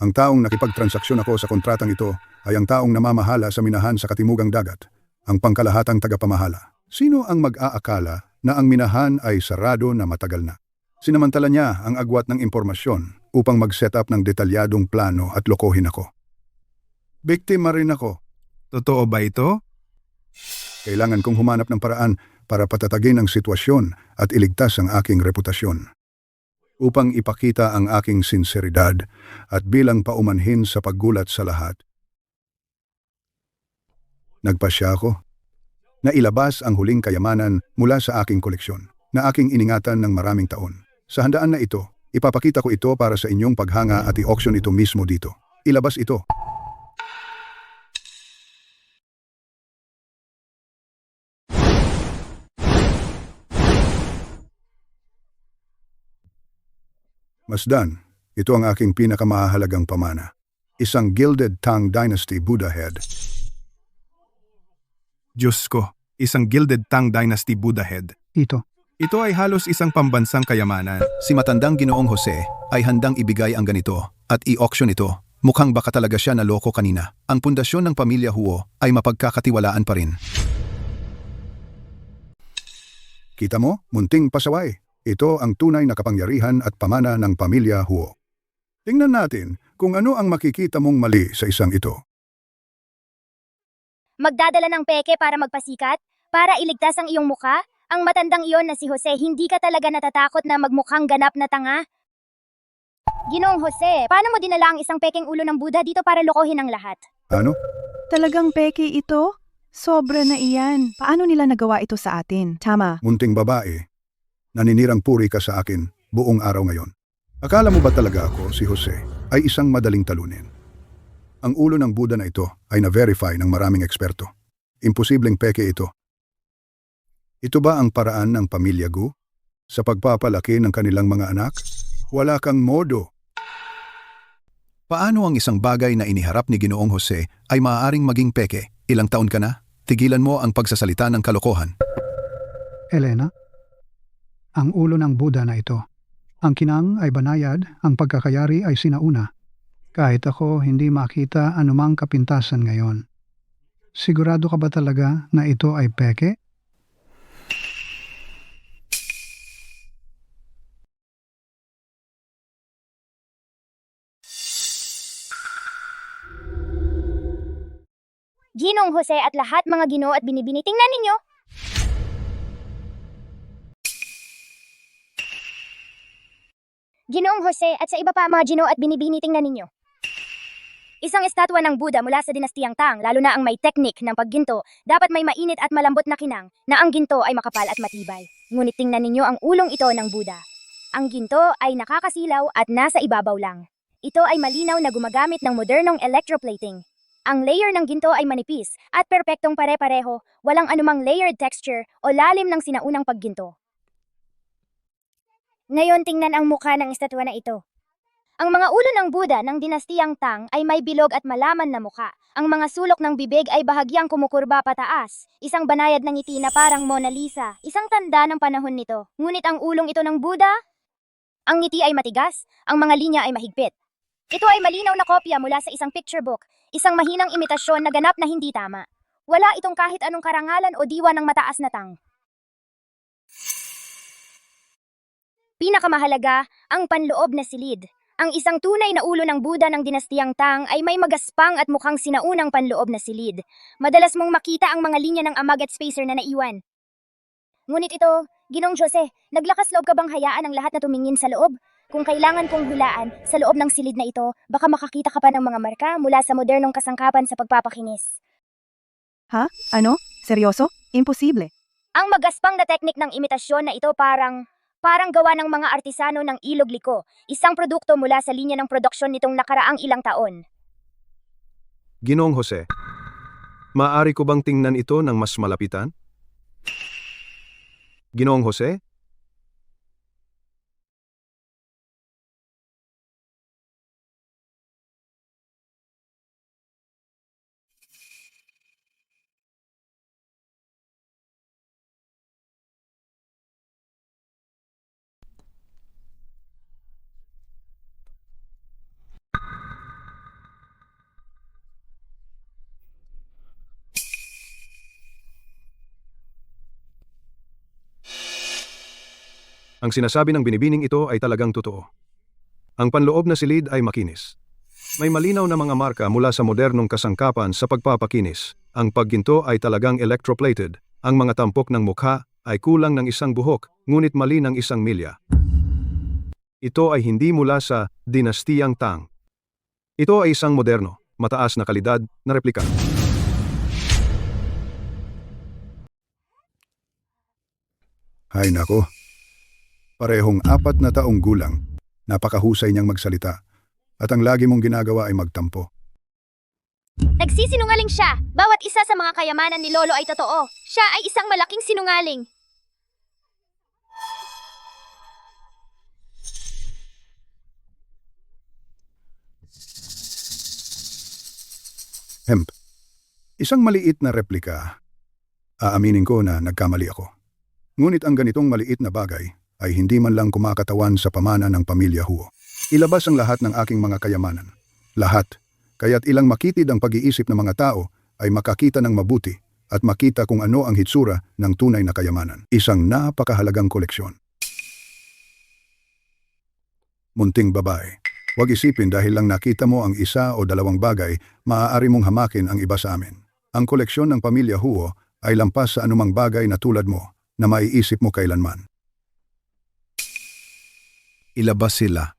Ang taong nakipagtransaksyon ako sa kontratang ito ay ang taong namamahala sa minahan sa katimugang dagat, ang pangkalahatang tagapamahala. Sino ang mag-aakala na ang minahan ay sarado na matagal na? Sinamantala niya ang agwat ng impormasyon upang mag-set up ng detalyadong plano at lokohin ako. Biktima rin ako. Totoo ba ito? Kailangan kong humanap ng paraan para patatagin ang sitwasyon at iligtas ang aking reputasyon. Upang ipakita ang aking sinseridad at bilang paumanhin sa paggulat sa lahat. Nagpasya ako na ilabas ang huling kayamanan mula sa aking koleksyon, na aking iningatan ng maraming taon. Sa handaan na ito, ipapakita ko ito para sa inyong paghanga at i-auction ito mismo dito. Ilabas ito. Masdan, ito ang aking pinakamahalagang pamana. Isang Gilded Tang Dynasty Buddha Head. Diyos ko, isang Gilded Tang Dynasty Buddha Head. Ito. Ito ay halos isang pambansang kayamanan. Si matandang Ginoong Jose ay handang ibigay ang ganito at i-auction ito. Mukhang baka talaga siya naloko kanina. Ang pundasyon ng pamilya Huo ay mapagkakatiwalaan pa rin. Kita mo? Munting pasaway. Ito ang tunay na kapangyarihan at pamana ng pamilya Huo. Tingnan natin kung ano ang makikita mong mali sa isang ito. Magdadala ng peke para magpasikat? Para iligtas ang iyong muka? Ang matandang iyon na si Jose, hindi ka talaga natatakot na magmukhang ganap na tanga? Ginoong Jose, paano mo dinala ang isang pekeng ulo ng Buddha dito para lokohin ang lahat? Ano? Talagang peke ito? Sobra na iyan. Paano nila nagawa ito sa atin? Tama. Munting babae, naninirang puri ka sa akin buong araw ngayon. Akala mo ba talaga ako, si Jose, ay isang madaling talunin? Ang ulo ng Buddha na ito ay na-verify ng maraming eksperto. Imposibleng peke ito. Ito ba ang paraan ng pamilya Gu? Sa pagpapalaki ng kanilang mga anak? Wala kang modo. Paano ang isang bagay na iniharap ni Ginoong Jose ay maaaring maging peke? Ilang taon ka na? Tigilan mo ang pagsasalita ng kalokohan. Elena? Ang ulo ng Buddha na ito. Ang kinang ay banayad, ang pagkakayari ay sinauna. Kahit ako hindi makita anumang kapintasan ngayon. Sigurado ka ba talaga na ito ay peke? Ginoong Jose at lahat mga ginoo at binibini, tingnan ninyo! Ginoong Jose at sa iba pa mga ginoo at binibini, tingnan ninyo. Isang estatwa ng Buddha mula sa dinastiyang Tang, lalo na ang may teknik ng pagginto, dapat may mainit at malambot na kinang na ang ginto ay makapal at matibay. Ngunit tingnan ninyo ang ulong ito ng Buddha. Ang ginto ay nakakasilaw at nasa ibabaw lang. Ito ay malinaw na gumagamit ng modernong electroplating. Ang layer ng ginto ay manipis at perpektong pare-pareho, walang anumang layered texture o lalim ng sinaunang pagginto. Ngayon tingnan ang mukha ng estatwa na ito. Ang mga ulo ng Buddha ng dinastiyang Tang ay may bilog at malaman na mukha. Ang mga sulok ng bibig ay bahagyang kumukurba pataas. Isang banayad ng ngiti na parang Mona Lisa. Isang tanda ng panahon nito. Ngunit ang ulong ito ng Buddha? Ang ngiti ay matigas, ang mga linya ay mahigpit. Ito ay malinaw na kopya mula sa isang picture book. Isang mahinang imitasyon na ganap na hindi tama. Wala itong kahit anong karangalan o diwa ng mataas na Tang. Pinakamahalaga, ang panloob na silid. Ang isang tunay na ulo ng Buddha ng dinastiyang Tang ay may magaspang at mukhang sinaunang panloob na silid. Madalas mong makita ang mga linya ng amag at spacer na naiwan. Ngunit ito, Ginoong Jose, naglakas loob ka bang hayaan ang lahat na tumingin sa loob? Kung kailangan kong hulaan, sa loob ng silid na ito, baka makakita ka pa ng mga marka mula sa modernong kasangkapan sa pagpapakinis. Ha? Ano? Seryoso? Imposible. Ang magaspang na teknik ng imitasyon na ito parang gawa ng mga artisano ng Ilog Liko, isang produkto mula sa linya ng produksyon nitong nakaraang ilang taon. Ginoong Jose, maaari ko bang tingnan ito ng mas malapitan? Ginoong Jose? Ang sinasabi ng binibining ito ay talagang totoo. Ang panloob na silid ay makinis. May malinaw na mga marka mula sa modernong kasangkapan sa pagpapakinis. Ang pagginto ay talagang electroplated. Ang mga tampok ng mukha ay kulang ng isang buhok, ngunit mali ng isang milya. Ito ay hindi mula sa dinastiyang Tang. Ito ay isang moderno, mataas na kalidad na replika. Ay nako. Parehong 4 na taong gulang. Napakahusay niyang magsalita. At ang lagi mong ginagawa ay magtampo. Nagsisinungaling siya. Bawat isa sa mga kayamanan ni Lolo ay totoo. Siya ay isang malaking sinungaling. Hemp. Isang maliit na replika. Aaminin ko na nagkamali ako. Ngunit ang ganitong maliit na bagay ay hindi man lang kumakatawan sa pamana ng pamilya Huo. Ilabas ang lahat ng aking mga kayamanan. Lahat. Kaya't ilang makitid ang pag-iisip ng mga tao ay makakita ng mabuti at makita kung ano ang hitsura ng tunay na kayamanan. Isang napakahalagang koleksyon. Munting babae. Huwag isipin dahil lang nakita mo ang isa o dalawang bagay, maaari mong hamakin ang iba sa amin. Ang koleksyon ng pamilya Huo ay lampas sa anumang bagay na tulad mo na maiisip mo kailanman. Ilabas sila.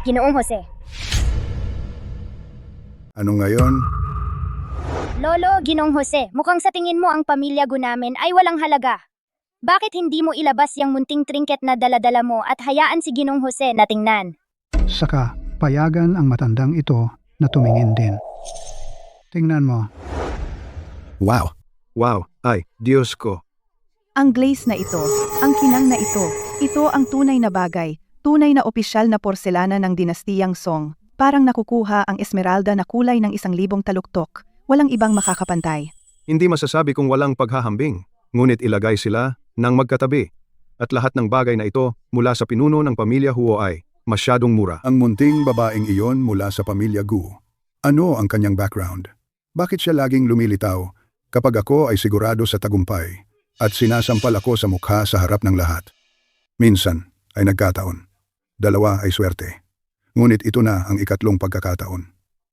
Ginoong Jose. Ano ngayon? Lolo, Ginoong Jose, mukhang sa tingin mo ang pamilya Gu namin ay walang halaga. Bakit hindi mo ilabas yung munting trinket na daladala mo at hayaan si Ginoong Jose na tingnan? Saka, payagan ang matandang ito na tumingin din. Tingnan mo. Wow! Wow, ay, Diyos ko. Ang glaze na ito, ang kinang na ito ang tunay na bagay, tunay na opisyal na porselana ng dinastiyang Song. Parang nakukuha ang esmeralda na kulay ng 1,000 taluktok. Walang ibang makakapantay. Hindi masasabi kung walang paghahambing, ngunit ilagay sila ng magkatabi. At lahat ng bagay na ito mula sa pinuno ng pamilya Huo ay masyadong mura. Ang munting babaeng iyon mula sa pamilya Gu. Ano ang kanyang background? Bakit siya laging lumilitaw kapag ako ay sigurado sa tagumpay at sinasampal ako sa mukha sa harap ng lahat? Minsan ay nagkataon. 2 ay swerte. Ngunit ito na ang 3 pagkakataon.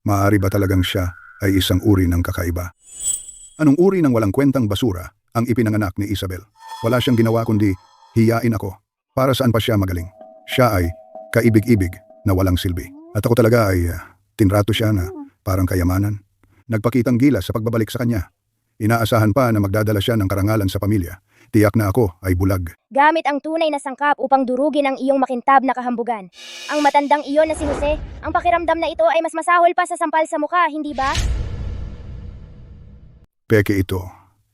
Maaari ba talagang siya ay isang uri ng kakaiba? Anong uri ng walang kwentang basura ang ipinanganak ni Isabel? Wala siyang ginawa kundi hiyain ako. Para saan pa siya magaling? Siya ay kaibig-ibig na walang silbi. At ako talaga ay tinrato siya na parang kayamanan. Nagpakitang gilas sa pagbabalik sa kanya. Inaasahan pa na magdadala siya ng karangalan sa pamilya. Tiyak na ako ay bulag. Gamit ang tunay na sangkap upang durugin ang iyong makintab na kahambugan. Ang matandang iyon na si Jose, ang pakiramdam na ito ay mas masahol pa sa sampal sa mukha, hindi ba? Peke ito.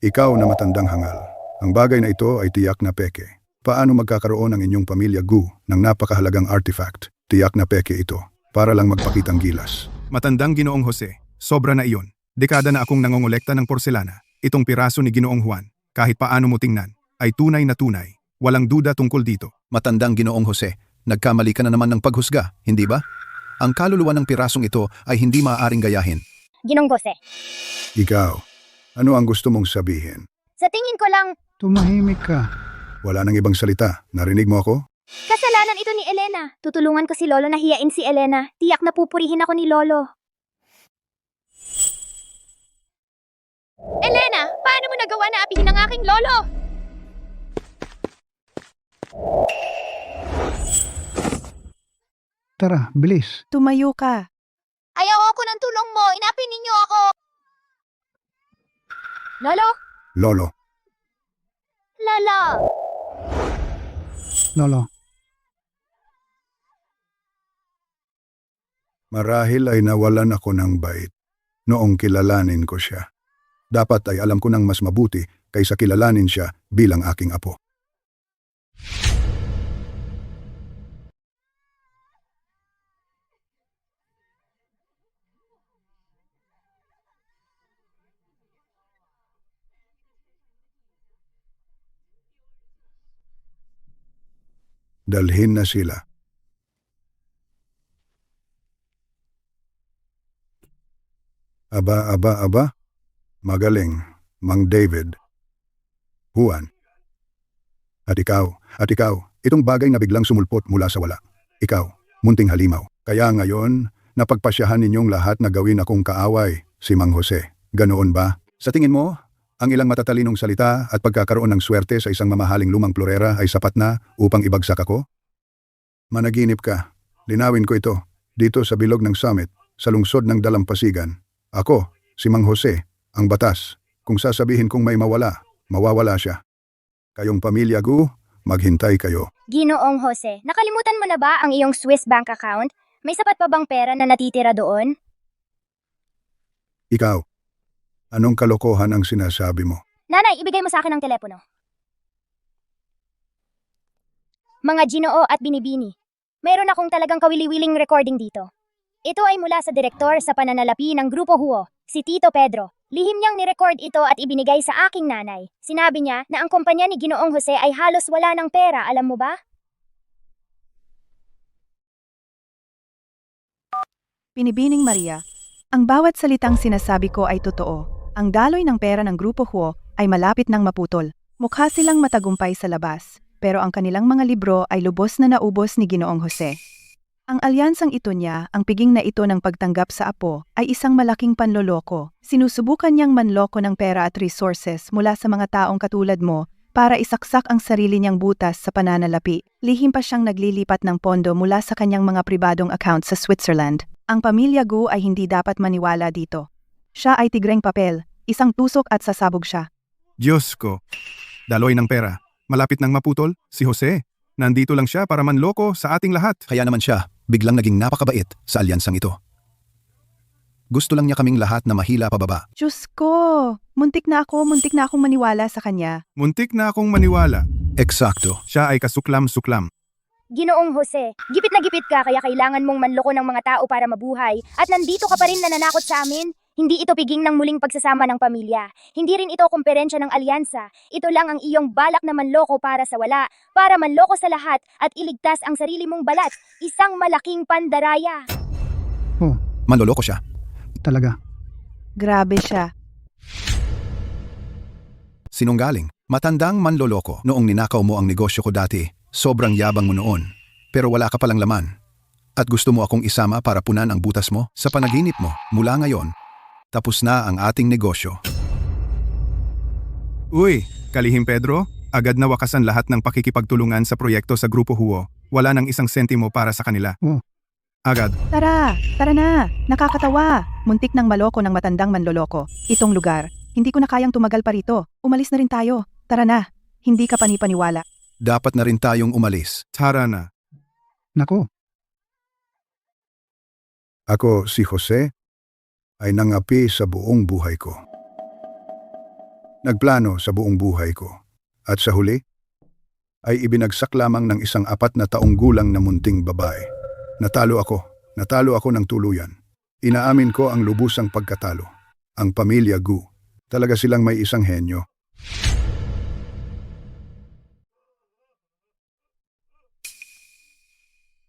Ikaw na matandang hangal. Ang bagay na ito ay tiyak na peke. Paano magkakaroon ang inyong pamilya Gu ng napakahalagang artifact? Tiyak na peke ito. Para lang magpakitang gilas. Matandang Ginoong Jose, sobra na iyon. Dekada na akong nangongolekta ng porselana. Itong piraso ni Ginoong Juan, kahit paano mo tingnan, ay tunay na tunay. Walang duda tungkol dito. Matandang Ginoong Jose, nagkamali ka na naman ng paghusga, hindi ba? Ang kaluluwa ng pirasong ito ay hindi maaaring gayahin. Ginoong Jose. Ikaw, ano ang gusto mong sabihin? Sa tingin ko lang, Tumahimik ka. Wala nang ibang salita. Narinig mo ako? kasalanan ito ni Elena. Tutulungan ko si Lolo na hiyain si Elena. Tiyak na pupurihin ako ni Lolo. Elena, paano mo nagawa na apihin ang aking lolo? Tara, bilis. Tumayo ka. Ayaw ako ng tulong mo. Inapin ninyo ako. Lolo? Lolo, Lolo? Lolo, marahil ay nawalan ako ng bait noong kilalanin ko siya. Dapat ay alam ko ng mas mabuti kaysa kilalanin siya bilang aking apo. Dalhin na sila. Aba. Magaling, Mang David. Juan. At ikaw, itong bagay na biglang sumulpot mula sa wala. Ikaw, munting halimaw. Kaya ngayon, napagpasyahan ninyong lahat na gawin akong kaaway, si Mang Jose. Ganoon ba? Sa tingin mo, Ang ilang matatalinong salita at pagkakaroon ng swerte sa isang mamahaling lumang plorera ay sapat na upang ibagsak ako? Managinip ka. Linawin ko ito. Dito sa bilog ng summit, sa lungsod ng Dalampasigan. Ako, si Mang Jose, ang batas. Kung sasabihin kong may mawala, mawawala siya. Kayong pamilya Gu, maghintay kayo. Ginoong Jose, nakalimutan mo na ba ang iyong Swiss bank account? May sapat pa bang pera na natitira doon? Ikaw, anong kalokohan ang sinasabi mo? Nanay, ibigay mo sa akin ang telepono. Mga Ginoo at Binibini, mayroon akong talagang kawili-wiling recording dito. Ito ay mula sa direktor sa pananalapi ng Grupo Huo, si Tito Pedro. Lihim niyang nirecord ito at ibinigay sa aking nanay. Sinabi niya na ang kumpanya ni Ginoong Jose ay halos wala ng pera, alam mo ba? Binibining Maria, ang bawat salitang sinasabi ko ay totoo. Ang daloy ng pera ng Grupo Huo ay malapit nang maputol. Mukha silang matagumpay sa labas, pero ang kanilang mga libro ay lubos na naubos ni Ginoong Jose. Ang alyansang ito niya, ang piging na ito ng pagtanggap sa apo, ay isang malaking panloloko. Sinusubukan niyang manloko ng pera at resources mula sa mga taong katulad mo para isaksak ang sarili niyang butas sa pananalapi. Lihim pa siyang naglilipat ng pondo mula sa kanyang mga pribadong account sa Switzerland. Ang pamilya Gu ay hindi dapat maniwala dito. Siya ay tigreng papel, isang tusok at sasabog siya. Diyos ko. Daloy ng pera. Malapit nang maputol, si Jose. Nandito lang siya para manloko sa ating lahat. Kaya naman siya, biglang naging napakabait sa alyansang ito. Gusto lang niya kaming lahat na mahila pababa. Diyos ko, muntik na akong maniwala sa kanya. Muntik na akong maniwala. Eksakto. Siya ay kasuklam-suklam. Ginoong Jose, gipit na gipit ka kaya kailangan mong manloko ng mga tao para mabuhay at nandito ka pa rin nananakot sa amin? Hindi ito piging ng muling pagsasama ng pamilya. Hindi rin ito kumperensya ng alyansa. Ito lang ang iyong balak na manloko para sa wala, para manloko sa lahat at iligtas ang sarili mong balat. Isang malaking pandaraya. Oh, Manloloko siya. talaga. Grabe siya. Sinunggaling. Matandang manloloko. Noong ninakaw mo ang negosyo ko dati, sobrang yabang mo noon. Pero wala ka palang laman. At gusto mo akong isama para punan ang butas mo? Sa panaginip mo, mula ngayon, tapos na ang ating negosyo. Uy, kalihim Pedro, agad na wakasan lahat ng pakikipagtulungan sa proyekto sa Grupo Huo. Wala nang isang sentimo para sa kanila. Oh. Agad. Tara na, nakakatawa. Muntik nang maloko ng matandang manloloko. Itong lugar, hindi ko na kayang tumagal pa rito. Umalis na rin tayo. Tara na, hindi ka panipaniwala. Dapat na rin tayong umalis. Tara na. Nako, Ako, si Jose, ay nangapi sa buong buhay ko. Nagplano sa buong buhay ko. At sa huli, ay ibinagsak lamang ng isang 4 na taong gulang na munting babae. Natalo ako ng tuluyan. Inaamin ko ang lubusang pagkatalo. Ang pamilya Gu, talaga silang may isang henyo.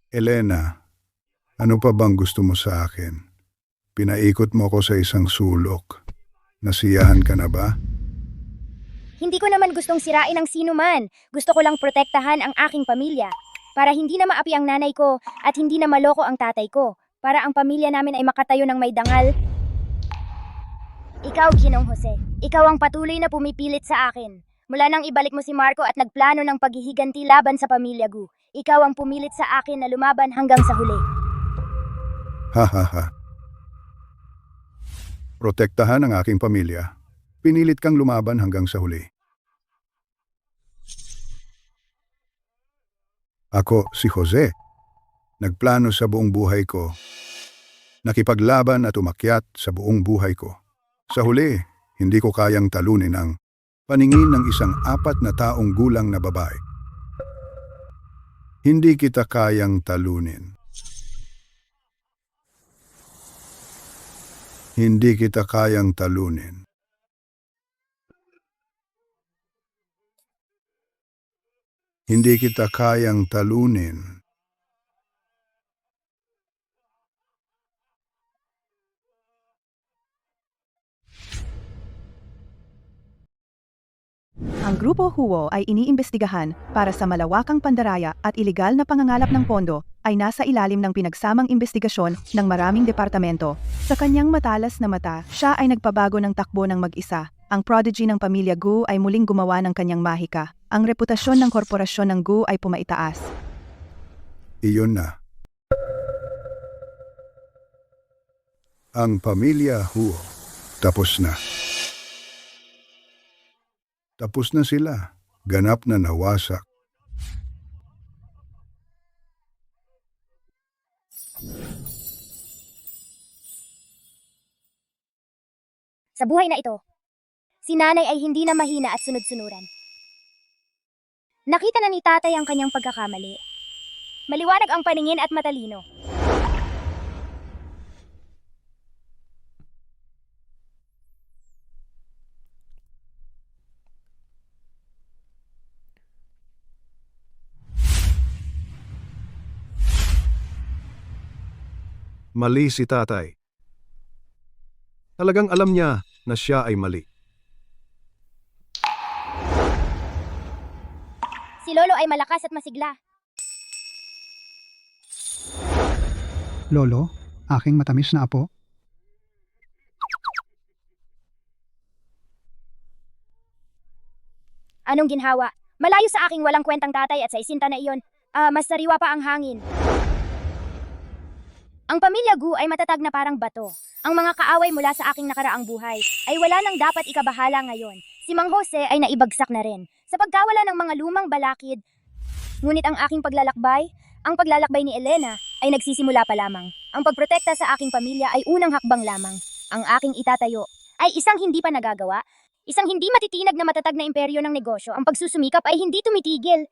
Elena, ano pa bang gusto mo sa akin? Pinaikot mo ko sa isang sulok. Nasiyahan ka na ba? Hindi ko naman gustong sirain ang sino man. Gusto ko lang protektahan ang aking pamilya. Para hindi na maapi ang nanay ko at hindi na maloko ang tatay ko. Para ang pamilya namin ay makatayo ng may dangal. Ikaw, Ginong Jose, ikaw ang patuloy na pumipilit sa akin. Mula nang ibalik mo si Marco at nagplano ng paghihiganti laban sa pamilya Gu, ikaw ang pumilit sa akin na lumaban hanggang sa huli. Ha. Protektahan ang aking pamilya. Pinilit kang lumaban hanggang sa huli. Ako, si Jose. Nagplano sa buong buhay ko. Nakipaglaban at umakyat sa buong buhay ko. Sa huli, hindi ko kayang talunin ang paningin ng isang 4 na taong gulang na babae. Hindi kita kayang talunin. Hindi kita kayang talunin. Hindi kita kayang talunin. Ang Grupo Huo ay iniimbestigahan para sa malawakang pandaraya at ilegal na pangangalap ng pondo ay nasa ilalim ng pinagsamang investigasyon ng maraming departamento. Sa kanyang matalas na mata, siya ay nagpabago ng takbo ng mag-isa. ang prodigy ng pamilya Gu ay muling gumawa ng kanyang mahika. Ang reputasyon ng korporasyon ng Gu ay pumaitaas. Iyon na. Ang pamilya Hu, tapos na. Tapos na sila. Ganap na nawasak. Sa buhay na ito, si nanay ay hindi na mahina at sunod-sunuran. Nakita na ni tatay ang kanyang pagkakamali. Maliwanag ang paningin at matalino. Mali si tatay. Talagang alam niya na siya ay mali. Si Lolo ay malakas at masigla. Lolo, aking matamis na apo. Anong ginhawa? Malayo sa aking walang kwentang tatay at sa isinta na iyon, mas sariwa pa ang hangin. Ang pamilya Gu ay matatag na parang bato. Ang mga kaaway mula sa aking nakaraang buhay ay wala nang dapat ikabahala ngayon. Si Mang Jose ay naibagsak na rin sa pagkawala ng mga lumang balakid. Ngunit ang aking paglalakbay, ang paglalakbay ni Elena ay nagsisimula pa lamang. Ang pagprotekta sa aking pamilya ay unang hakbang lamang. Ang aking itatayo ay isang hindi pa nagagawa, isang hindi matitinag na matatag na imperyo ng negosyo. Ang pagsusumikap ay hindi tumitigil.